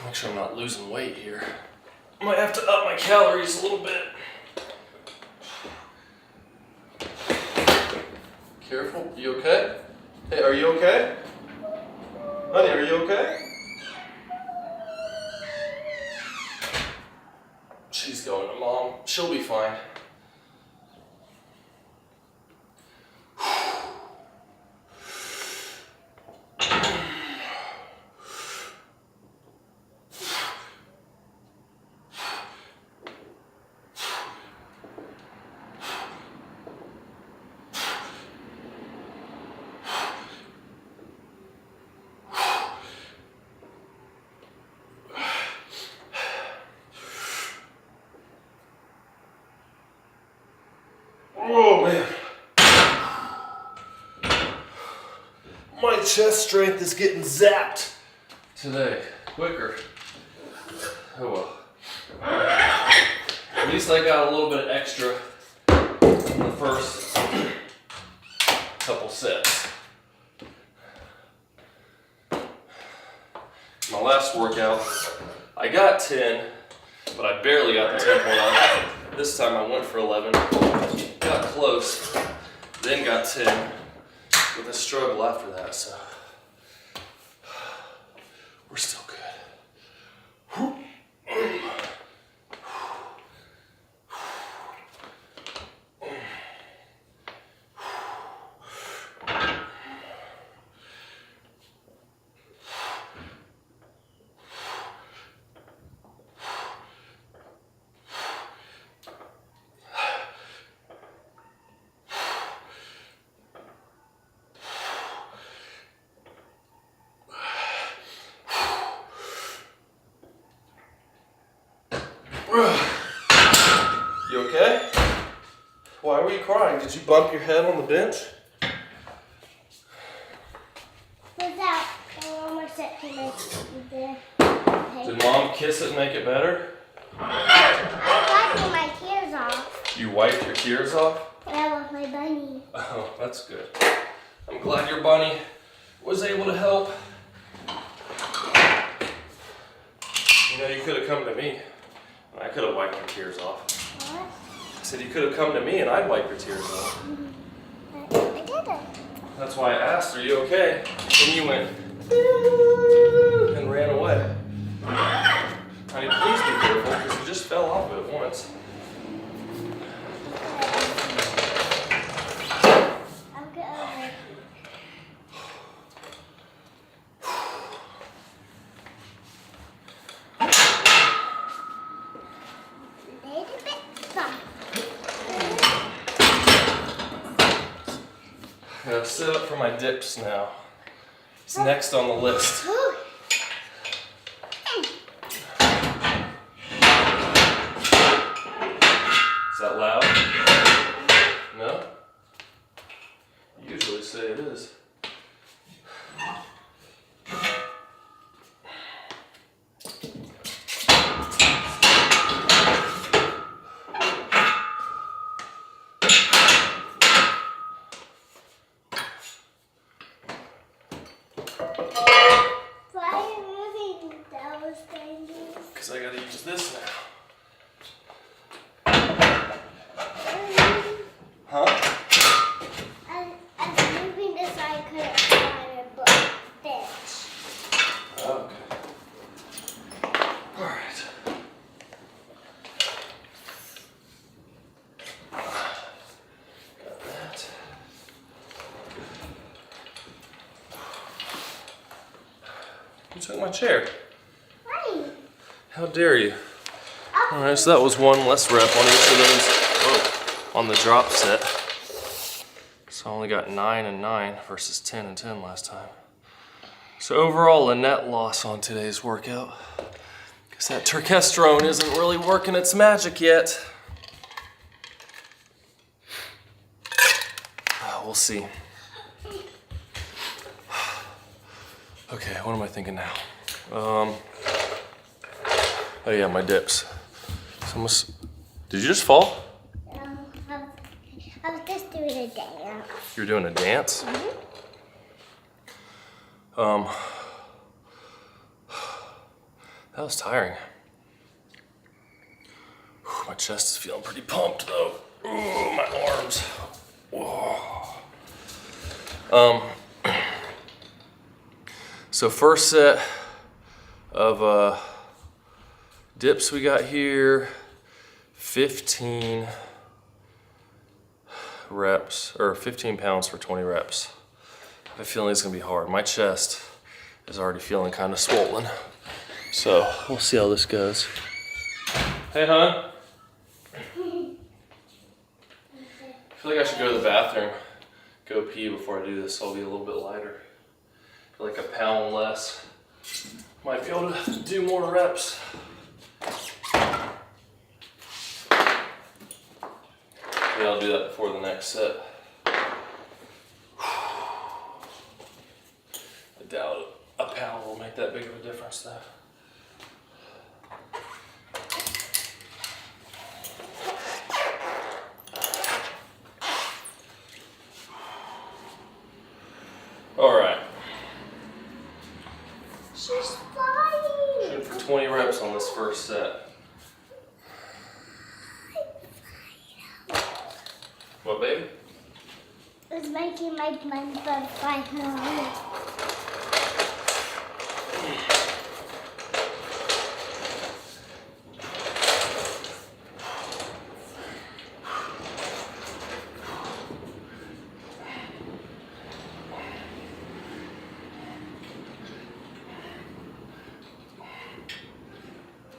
Make sure I'm not losing weight here. I might have to up my calories a little bit. Careful, you okay? Hey, are you okay? Honey, are you okay? She's going to mom. She'll be fine. Oh man. My chest strength is getting zapped today. Quicker. Oh well. At least I got a little bit extra first couple sets. My last workout, I got 10, but I barely got the 10 point on. This time I went for 11, got close, then got 10, with a struggle after that, so we're still good. You okay? Why were you crying? Did you bump your head on the bench? Without one more set to make it Did mom kiss it and make it better? I wiped my tears off. You wiped your tears off? Yeah, with my bunny. Oh, that's good. I'm glad your bunny was able to help. You know, you could have come to me. I could have wiped your tears off. What? I said you could have come to me and I'd wipe your tears off. I didn't. That's why I asked, are you okay? And you went, and ran away. Honey, please be careful, because you just fell off of it once. I'll get over it. Made a bit fun. I gotta sit up for my dips now. It's next on the list. Is that loud? No? You usually say it is. Why are you moving those things? Because I gotta use this now. Huh? I'm moving this so I couldn't find a book. This. Okay. Alright. Got that. You took my chair. Why? How dare you? Alright, so that was one less rep on each of those. Whoa, on the drop set. So I only got 9 and 9 versus 10 and 10 last time. So overall, a net loss on today's workout. Because that Turkesterone isn't really working its magic yet. We'll see. Okay, what am I thinking now? Oh yeah, my dips. So did you just fall? I was just doing a dance. You were doing a dance? That was tiring. Whew, my chest is feeling pretty pumped though. Ooh, my arms. Whoa. So first set of dips we got here, 15 reps, or 15 pounds for 20 reps. I have a feeling it's gonna be hard. My chest is already feeling kind of swollen. So we'll see how this goes. Hey, hon. I feel like I should go to the bathroom, go pee before I do this, so I'll be a little bit lighter. I feel like a pound less. Might be able to do more reps. Yeah, I'll do that before the next set. I doubt a pound will make that big of a difference though. What, baby? It's making my butterfly noise.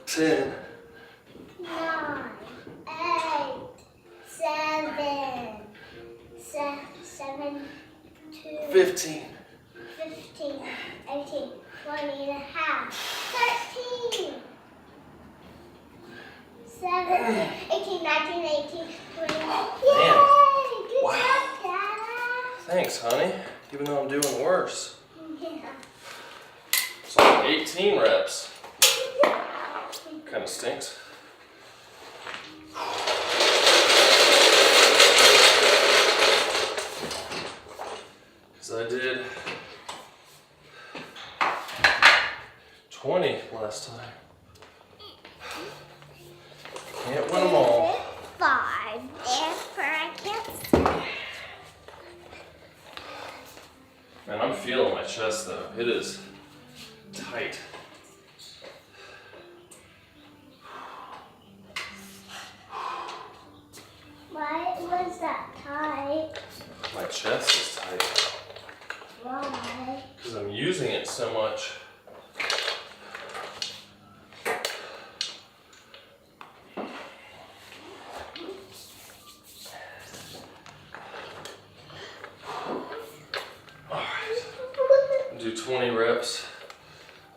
Ten. 9, 8, 7, 7, 2, 15. 15, 18, 20 and a half, 13, 17, 18, 19, 18, 20. Yay! Good Wow. job, Dada. Thanks, honey. Even though I'm doing worse. Yeah. It's like 18 reps. Kind of stinks. So I did 20 last time. Can't win them all. 5, therefore I can't see. Man, I'm feeling my chest though. It is tight. Why was that tight? My chest is tight. Why? Because I'm using it so much. Alright. Do 20 reps.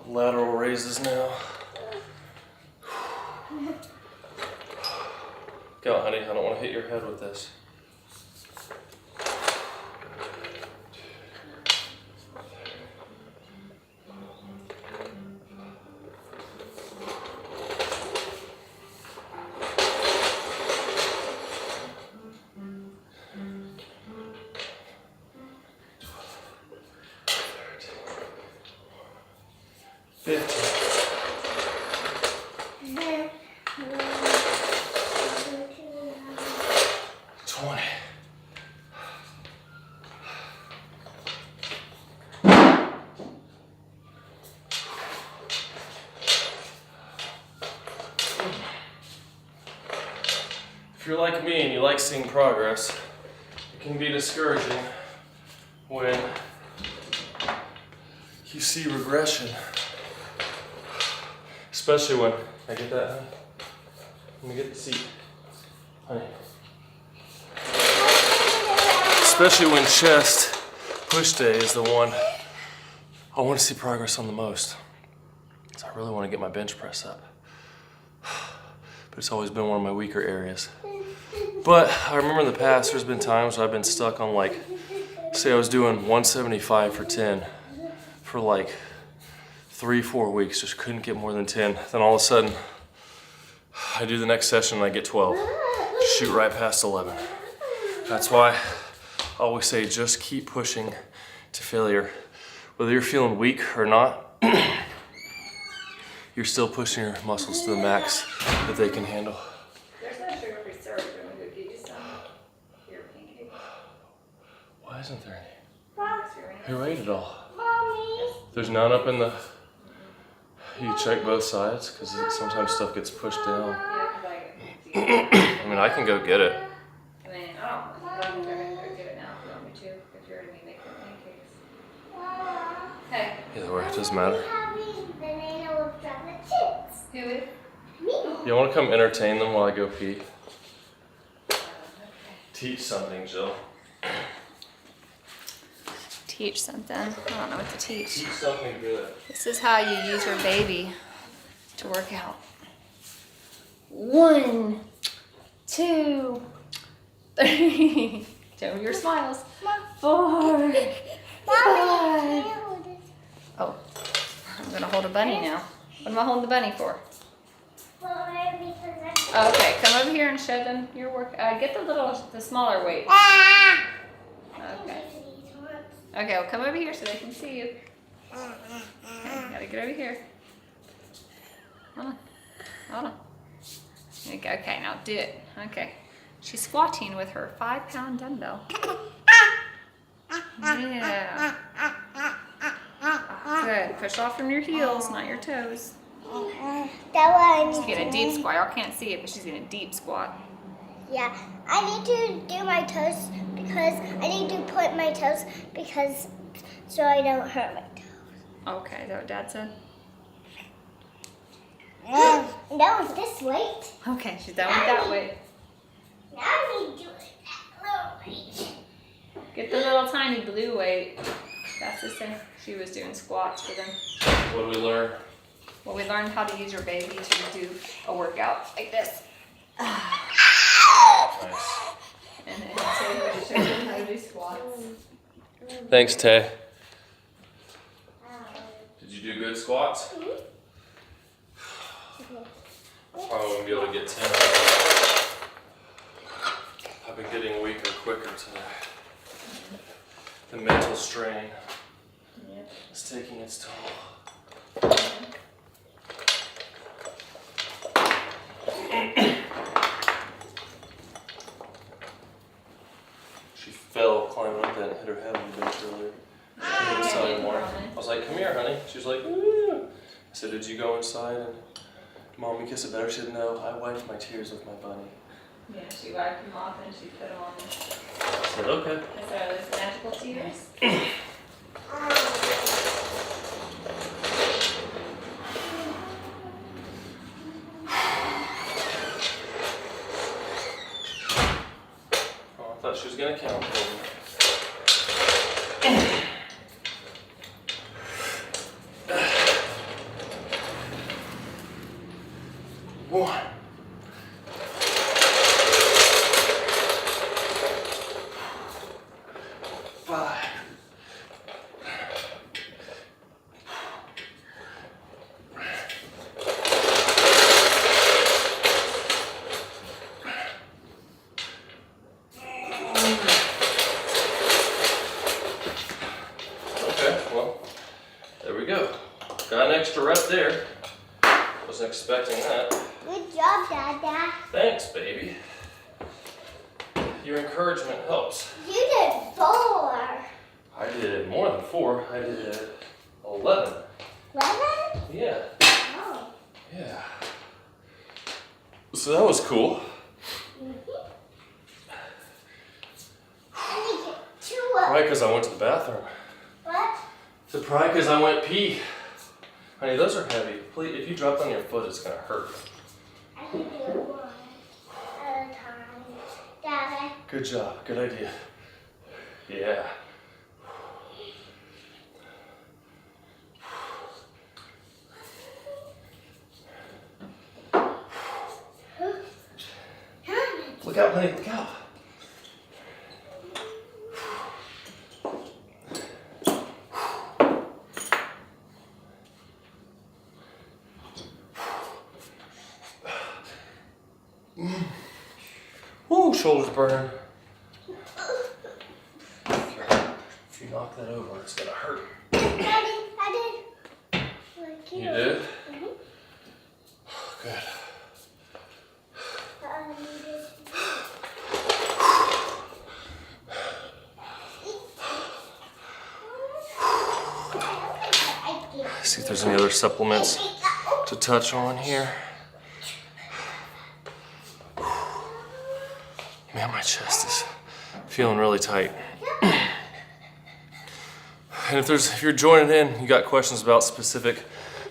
Lateral raises now. Go, honey. I don't want to hit your head with this. If you're like me and you like seeing progress, it can be discouraging when you see regression. Especially when, can I get that, honey? Let me get the seat, honey. Especially when chest push day is the one I want to see progress on the most. So I really want to get my bench press up. But it's always been one of my weaker areas. But I remember in the past, there's been times where I've been stuck on like, say I was doing 175 for 10 for like 3-4 weeks, just couldn't get more than 10. Then all of a sudden, I do the next session and I get 12. Shoot right past 11. That's why I always say just keep pushing to failure. Whether you're feeling weak or not, you're still pushing your muscles to the max that they can handle. There's no sugar-free syrup. Do you want me to get you some for your pancakes? Why isn't there any? Mom, Who ate it all? Mommy. There's none up in the... You check both sides? Because sometimes stuff gets pushed down. Yeah, because I mean, I can go get it. I mean, I don't go get it now if you want me to, if you're going to be making pancakes. Hey. Either way, it doesn't matter. Having banana with chocolate chips. Who is? Me. You want to come entertain them while I go pee? Okay. Teach something, Jill. Teach something. I don't know what to teach. Teach something good. This is how you use your baby to work out. 1, 2, 3. Show me your smiles. 4, 5. Oh, I'm gonna hold a bunny now. What am I holding the bunny for? Oh, okay, come over here and show them your work. Get the smaller weight. Okay. Okay, well come over here so they can see you. Okay, gotta get over here. Hold on. Okay, now do it. Okay. She's squatting with her 5-pound dumbbell. Yeah. Good. Push off from your heels, not your toes. That one. She's getting a deep squat. Y'all can't see it, but she's getting a deep squat. Yeah, I need to do my toes because I need to put my toes because so I don't hurt my toes. Okay, is that what Dad said? That was this weight. Okay, she's done with that weight. Now I need to do that little weight. Get the little tiny blue weight. That's the same. She was doing squats for them. What did we learn? Well, we learned how to use your baby to do a workout like this. Nice. And then Tay showed them how to do squats. Thanks, Tay. Did you do good squats? Probably won't be able to get 10. I've been getting weaker quicker today. The mental strain is taking its toll. She fell climbing up that and hit her head on the bench earlier. She came inside more. I was like, come here, honey. She was like, ooh. I said, did you go inside and Mommy kiss it better? She said, no, I wiped my tears with my bunny. Yeah, she wiped them off and she put them on. I said, okay. So are those magical tears? Oh, I thought she was gonna count for me. One. Five. Okay, well, there we go. Got an extra rep there. Wasn't expecting that. Good job, Dada. Thanks, baby. Your encouragement helps. You did 4. I did more than 4. I did 11. 11? Yeah. Oh. Yeah. So that was cool. I need to get 2 Probably because I went to the bathroom. What? So probably because I went pee. Honey, those are heavy. Please, if you drop on your foot, it's gonna hurt. I can do it 1 at a time. Dada. Good job. Good idea. Yeah. Look out, honey. Look out. Woo, shoulders burning. If you knock that over, it's gonna hurt. Daddy, I did. Like You did? Mm-hmm. Good. See if there's any other supplements to touch on here. Man, my chest is feeling really tight. And if you're joining in, you got questions about specific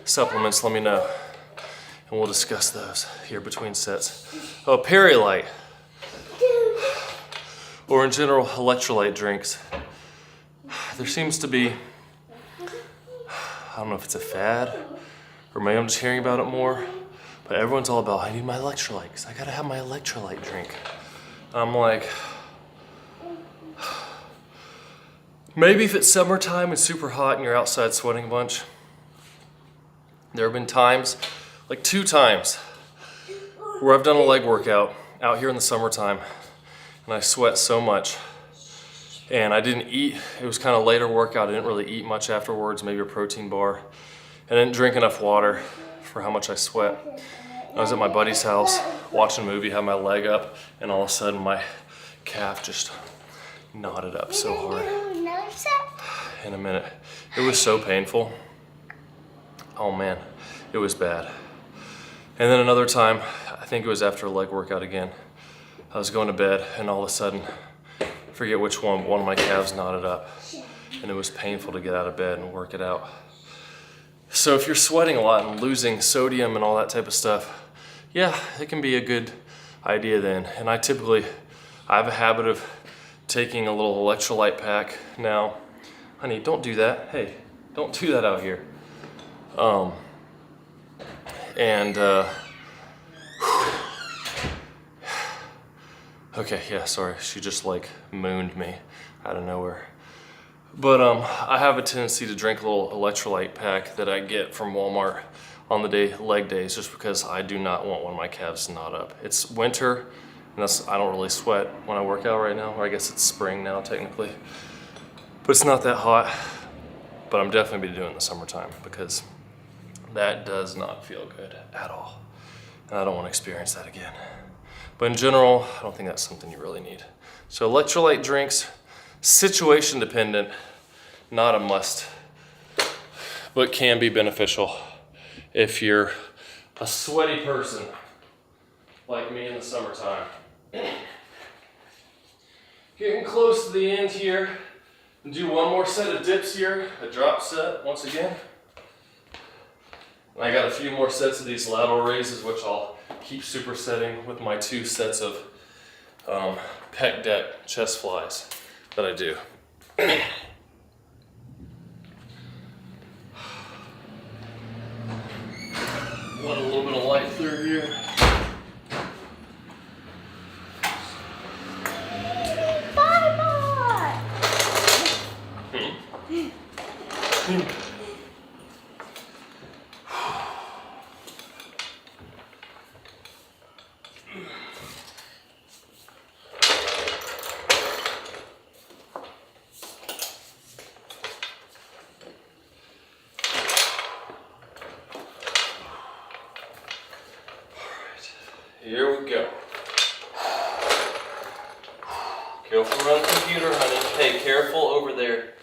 supplements, let me know. And we'll discuss those here between sets. Oh, Perilite. Or in general, electrolyte drinks. There seems to be, I don't know if it's a fad, or maybe I'm just hearing about it more, but everyone's all about, I need my electrolyte, because I gotta have my electrolyte drink. I'm like, maybe if it's summertime and super hot and you're outside sweating a bunch. There have been times, like 2 times, where I've done a leg workout out here in the summertime and I sweat so much. And I didn't eat, it was kind of later workout, I didn't really eat much afterwards, maybe a protein bar. And I didn't drink enough water for how much I sweat. I was at my buddy's house watching a movie, had my leg up, and all of a sudden my calf just knotted up so hard. Another set? In a minute. It was so painful. Oh man, it was bad. And then another time, I think it was after a leg workout again, I was going to bed and all of a sudden, I forget which one of my calves knotted up. And it was painful to get out of bed and work it out. So if you're sweating a lot and losing sodium and all that type of stuff, yeah, it can be a good idea then. And I have a habit of taking a little electrolyte pack now. Honey, don't do that. Hey, don't do that out here. Okay, yeah, sorry. She just like mooned me out of nowhere. But I have a tendency to drink a little electrolyte pack that I get from Walmart on the leg days, just because I do not want one of my calves to knot up. It's winter, and I don't really sweat when I work out right now, or I guess it's spring now technically. But it's not that hot, but I'm definitely be doing it in the summertime because that does not feel good at all. And I don't want to experience that again. But in general, I don't think that's something you really need. So electrolyte drinks, situation dependent, not a must, but can be beneficial if you're a sweaty person like me in the summertime. Getting close to the end here. Do one more set of dips here, a drop set once again. And I got a few more sets of these lateral raises, which I'll keep supersetting with my 2 sets of pec deck chest flies that I do. Want a little bit of light through here. Here we go. Careful around the computer, honey. Hey, careful over there.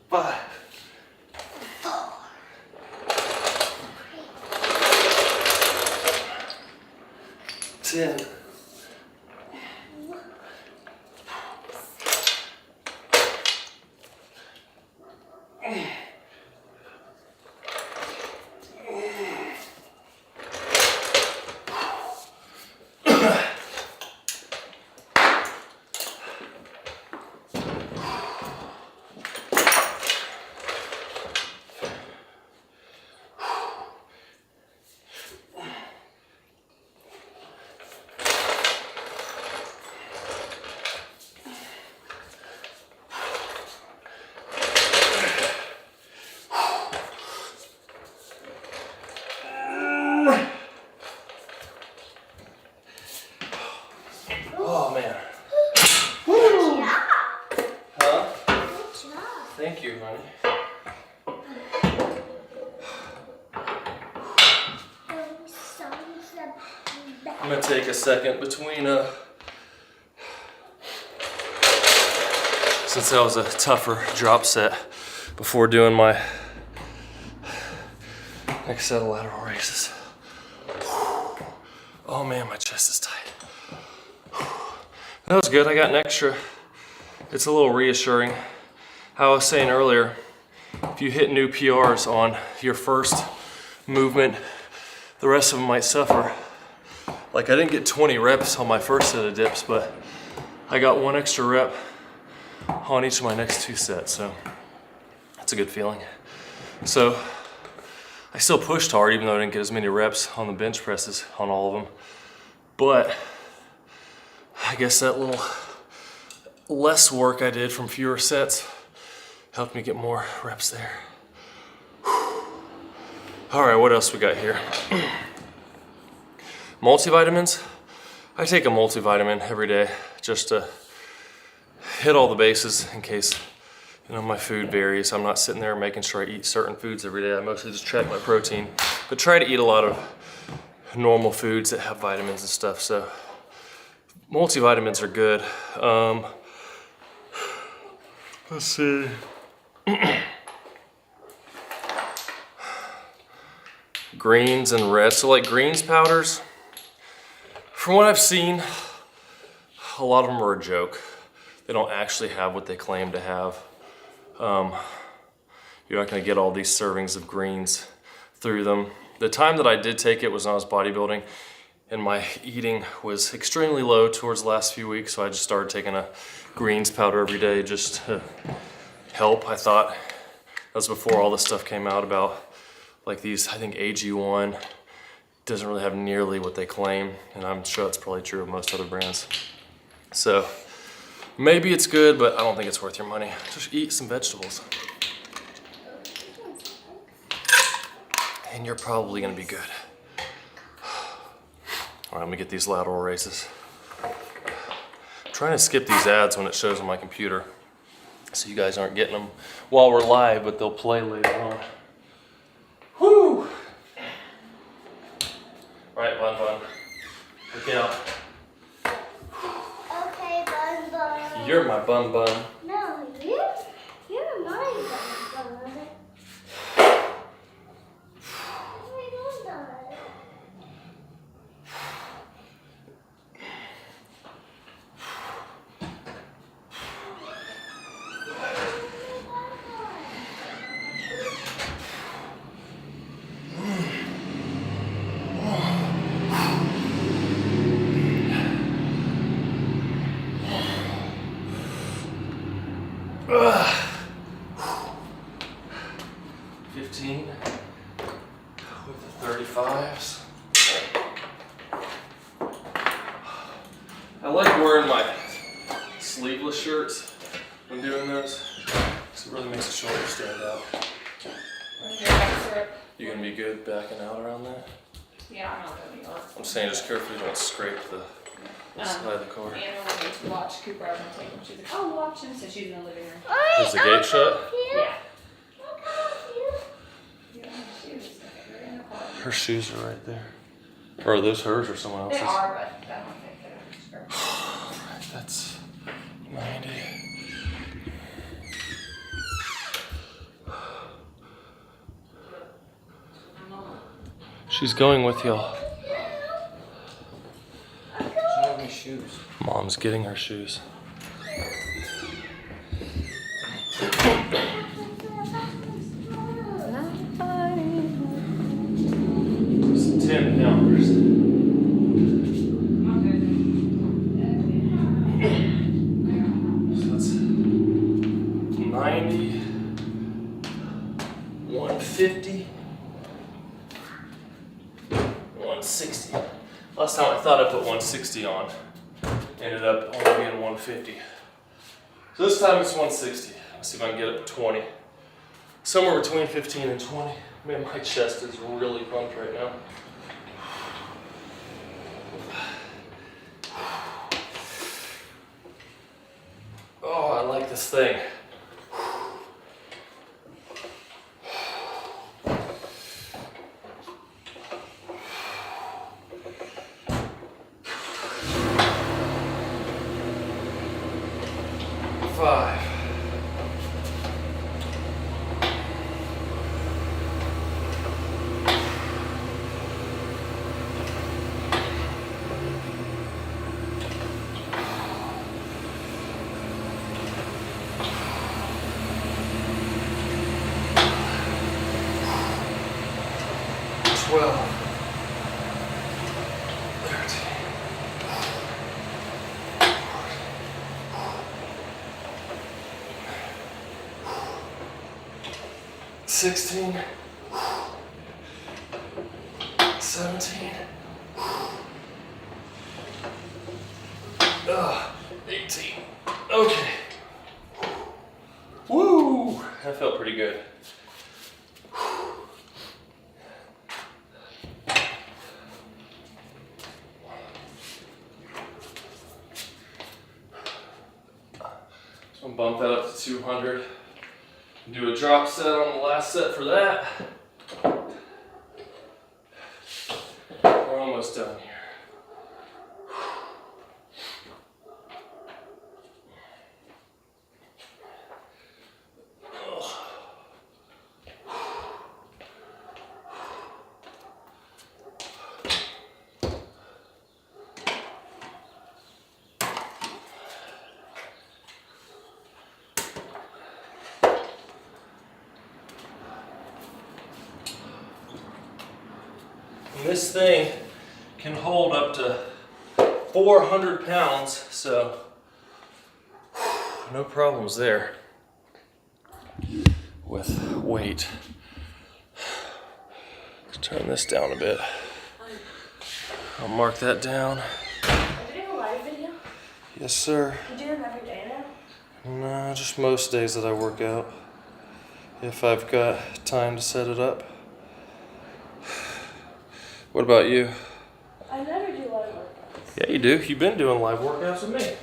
Five. 10. Oh man. Good job. Huh? Good job. Thank you, honey. I'm gonna take a second between since that was a tougher drop set before doing my next set of lateral raises. Oh man, my chest is tight. That was good. I got an extra. It's a little reassuring. How I was saying earlier, if you hit new PRs on your first movement, the rest of them might suffer. Like I didn't get 20 reps on my first set of dips, but I got 1 extra rep on each of my next 2 sets, so that's a good feeling. So I still pushed hard, even though I didn't get as many reps on the bench presses on all of them. But I guess that little less work I did from fewer sets helped me get more reps there. All right, what else we got here? Multivitamins. I take a multivitamin every day just to hit all the bases in case, you know, my food varies. I'm not sitting there making sure I eat certain foods every day. I mostly just track my protein, but try to eat a lot of normal foods that have vitamins and stuff. So multivitamins are good. Let's see. Greens and reds. So like greens powders, from what I've seen, a lot of them are a joke. They don't actually have what they claim to have. You're not gonna get all these servings of greens through them. The time that I did take it was when I was bodybuilding, and my eating was extremely low towards the last few weeks, so I just started taking a greens powder every day just to help. I thought that was before all this stuff came out about like these, I think AG1 doesn't really have nearly what they claim, and I'm sure that's probably true of most other brands. So maybe it's good, but I don't think it's worth your money. Just eat some vegetables. And you're probably gonna be good. All right, let me get these lateral raises. I'm trying to skip these ads when it shows on my computer, so you guys aren't getting them while we're live, but they'll play later on. Whoo! All right, Bun. Look out. Okay, Bun. You're my Bun. No, you're my Bun. Ugh. 15 with the 35s. I like wearing my sleeveless shirts when doing those, because it really makes the shoulders stand out. You gonna be good backing out around that? Yeah, I'm not gonna be on. I'm saying just carefully don't scrape the side of the car. Anna wanted to watch Cooper. I was gonna take him. She's like, oh, watch him. So she's in the living room. Is the gate shut? Yeah. Her shoes are right there. Or are those hers or someone else's? They are, but I don't think they're hers. Alright, that's 90. She's going with y'all. Shoes. Mom's getting her shoes. It's 10 pounders. So that's 90, 150, 160. Last time I thought I put 160 on. Ended up only being 150. So this time it's 160. Let's see if I can get it to 20. Somewhere between 15 and 20. Man, my chest is really pumped right now. Oh, I like this thing. $16, $17, 18. Okay. Woo! That felt pretty good. bump that up to 200. Do a drop set on the last set for that. We're almost done here. And this thing can hold up to 400 pounds, so no problems there with weight. Let's turn this down a bit. I'll mark that down. Are you doing a live video? Yes, sir. You do them every day now? No, just most days that I work out. If I've got time to set it up. What about you? I never do live workouts. Yeah, you do. You've been doing live workouts with me.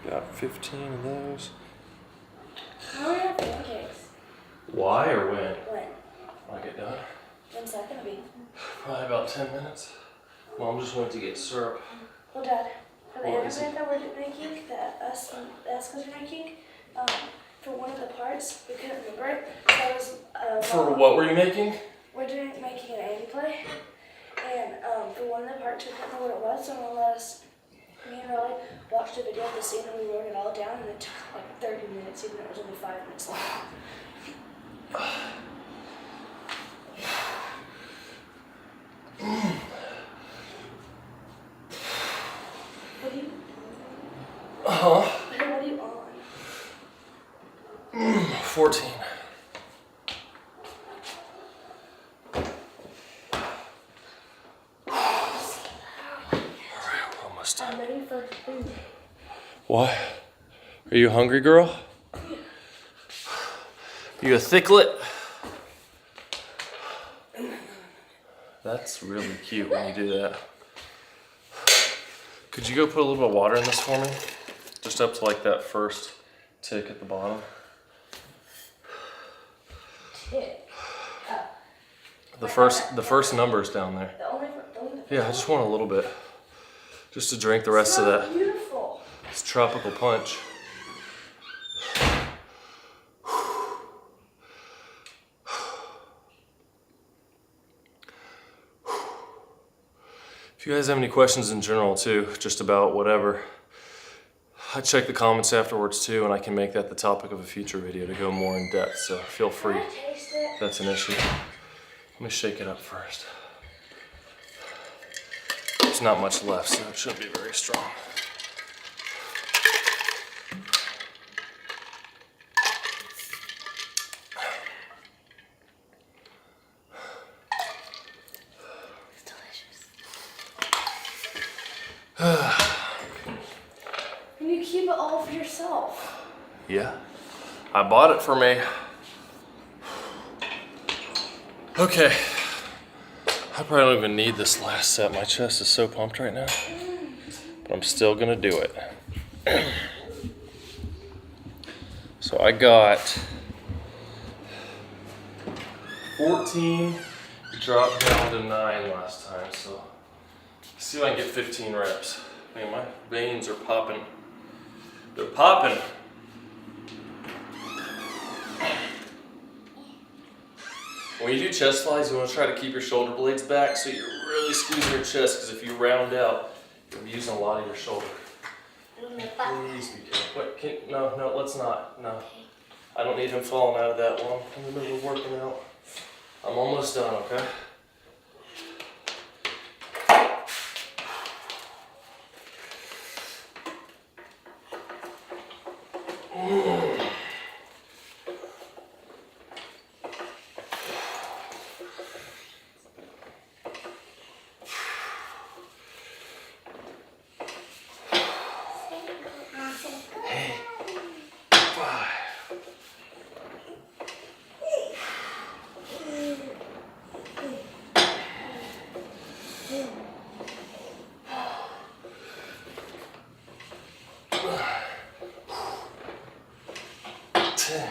Got 15 of those. How are your pancakes? Why or when? When? When I get done? When's that gonna be? Probably about 10 minutes. Mom just went to get syrup. Well, Dad, for the What is animate that we're making, that us and the Eskos are making, for one of the parts, we couldn't remember it. So I was, For what were you making? We're making an Andy play, and for one of the parts, we couldn't remember what it was, so we'll let us, me and Riley, watched a video of the scene and we wrote it all down, and it took like 30 minutes, even though it was only 5 minutes long. What are you? Uh-huh. What are you on? 14. Alright, we're almost done. I'm ready for food. What? Are you hungry, girl? You a thicklet? That's really cute when you do that. Could you go put a little bit of water in this for me? Just up to like that first tick at the bottom. Tick. The first number's down there. The only Yeah, I just want a little bit. Just to drink the rest of that. Beautiful. It's tropical punch. If you guys have any questions in general too, just about whatever, I check the comments afterwards too, and I can make that the topic of a future video to go more in depth, so feel free Can I taste it? if that's an issue. Let me shake it up first. There's not much left, so it shouldn't be very strong. It's delicious. And you keep it all for yourself. Yeah, I bought it for me. Okay, I probably don't even need this last set. My chest is so pumped right now, but I'm still gonna do it. So I got 14, dropped down to 9 last time, so let's see if I can get 15 reps. Man, my veins are popping. They're popping. When you do chest flies, you want to try to keep your shoulder blades back so you're really squeezing your chest, because if you round out, you'll be using a lot of your shoulder. Please be careful. Wait, no, let's not. No. I don't need him falling out of that one. I'm in the middle of working out. I'm almost done, okay? 10.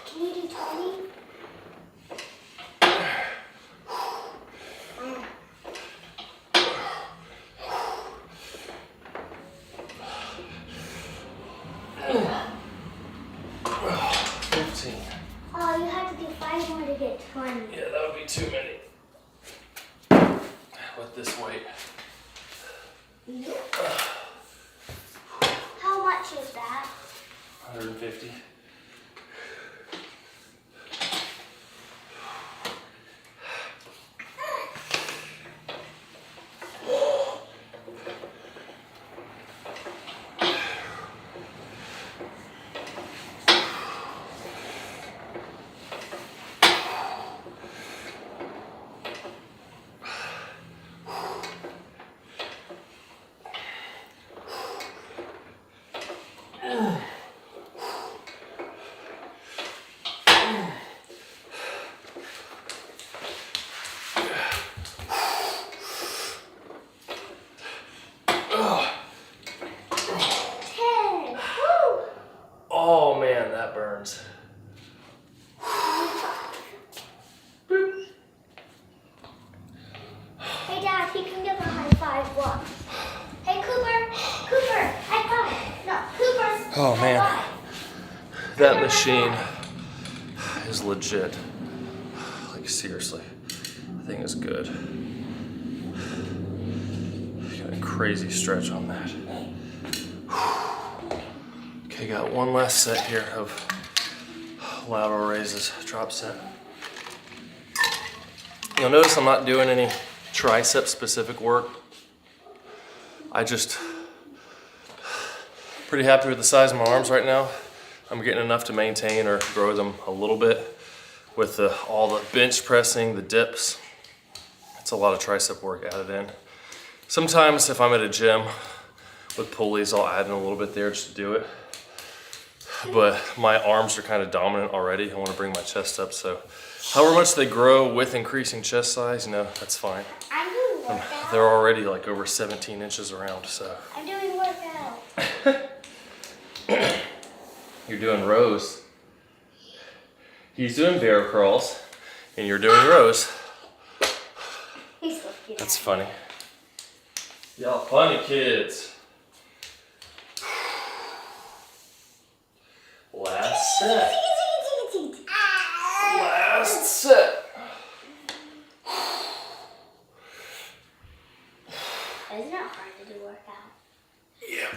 Can you do 20? Oh, you have to do 5 more to get 20. Yeah, that would be too many. With this weight. How much is that? 150. Oh man, that burns. Hey Dad, he can give a high five. Look. Hey Cooper, high five. No, Cooper. Oh, high man. five. That machine is legit. Like seriously, the thing is good. Got a crazy stretch on that. Okay, got one last set here of lateral raises, drop set. You'll notice I'm not doing any tricep specific work. I just pretty happy with the size of my arms right now. I'm getting enough to maintain or grow them a little bit with all the bench pressing, the dips. It's a lot of tricep work added in. Sometimes if I'm at a gym with pulleys, I'll add in a little bit there just to do it. But my arms are kind of dominant already. I want to bring my chest up, so however much they grow with increasing chest size, you know, that's fine. I'm doing workout. They're already like over 17 inches around, so. I'm doing workout. You're doing rows. He's doing bear crawls, and you're doing rows. He's looking. That's funny. Y'all funny kids. Last set. Last set. Isn't it hard to do workout? Yep.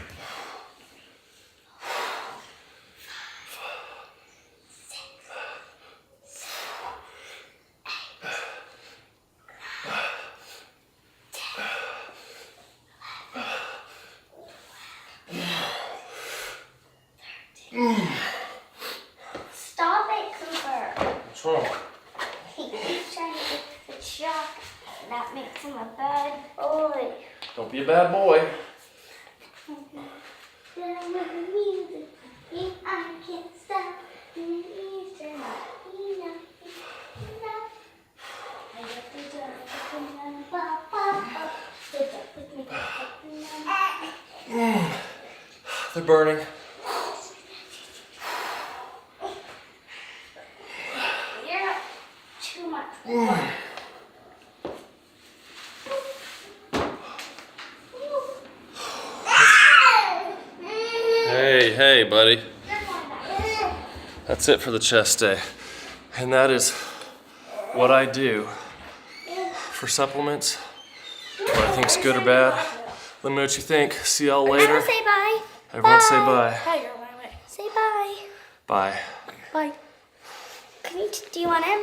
Stop it, Cooper. What's wrong? He keeps trying to get the shock, and that makes him a bad boy. Don't be a bad boy. I can't stop. They're burning. You're too much work. Hey, buddy. That's it for the chest day. And that is what I do for supplements. What I think's good or bad. Let me know what you think. See y'all later. Everyone say bye. Everyone say bye. Hey, you're my way. Say bye. Bye. Bye. Do you want to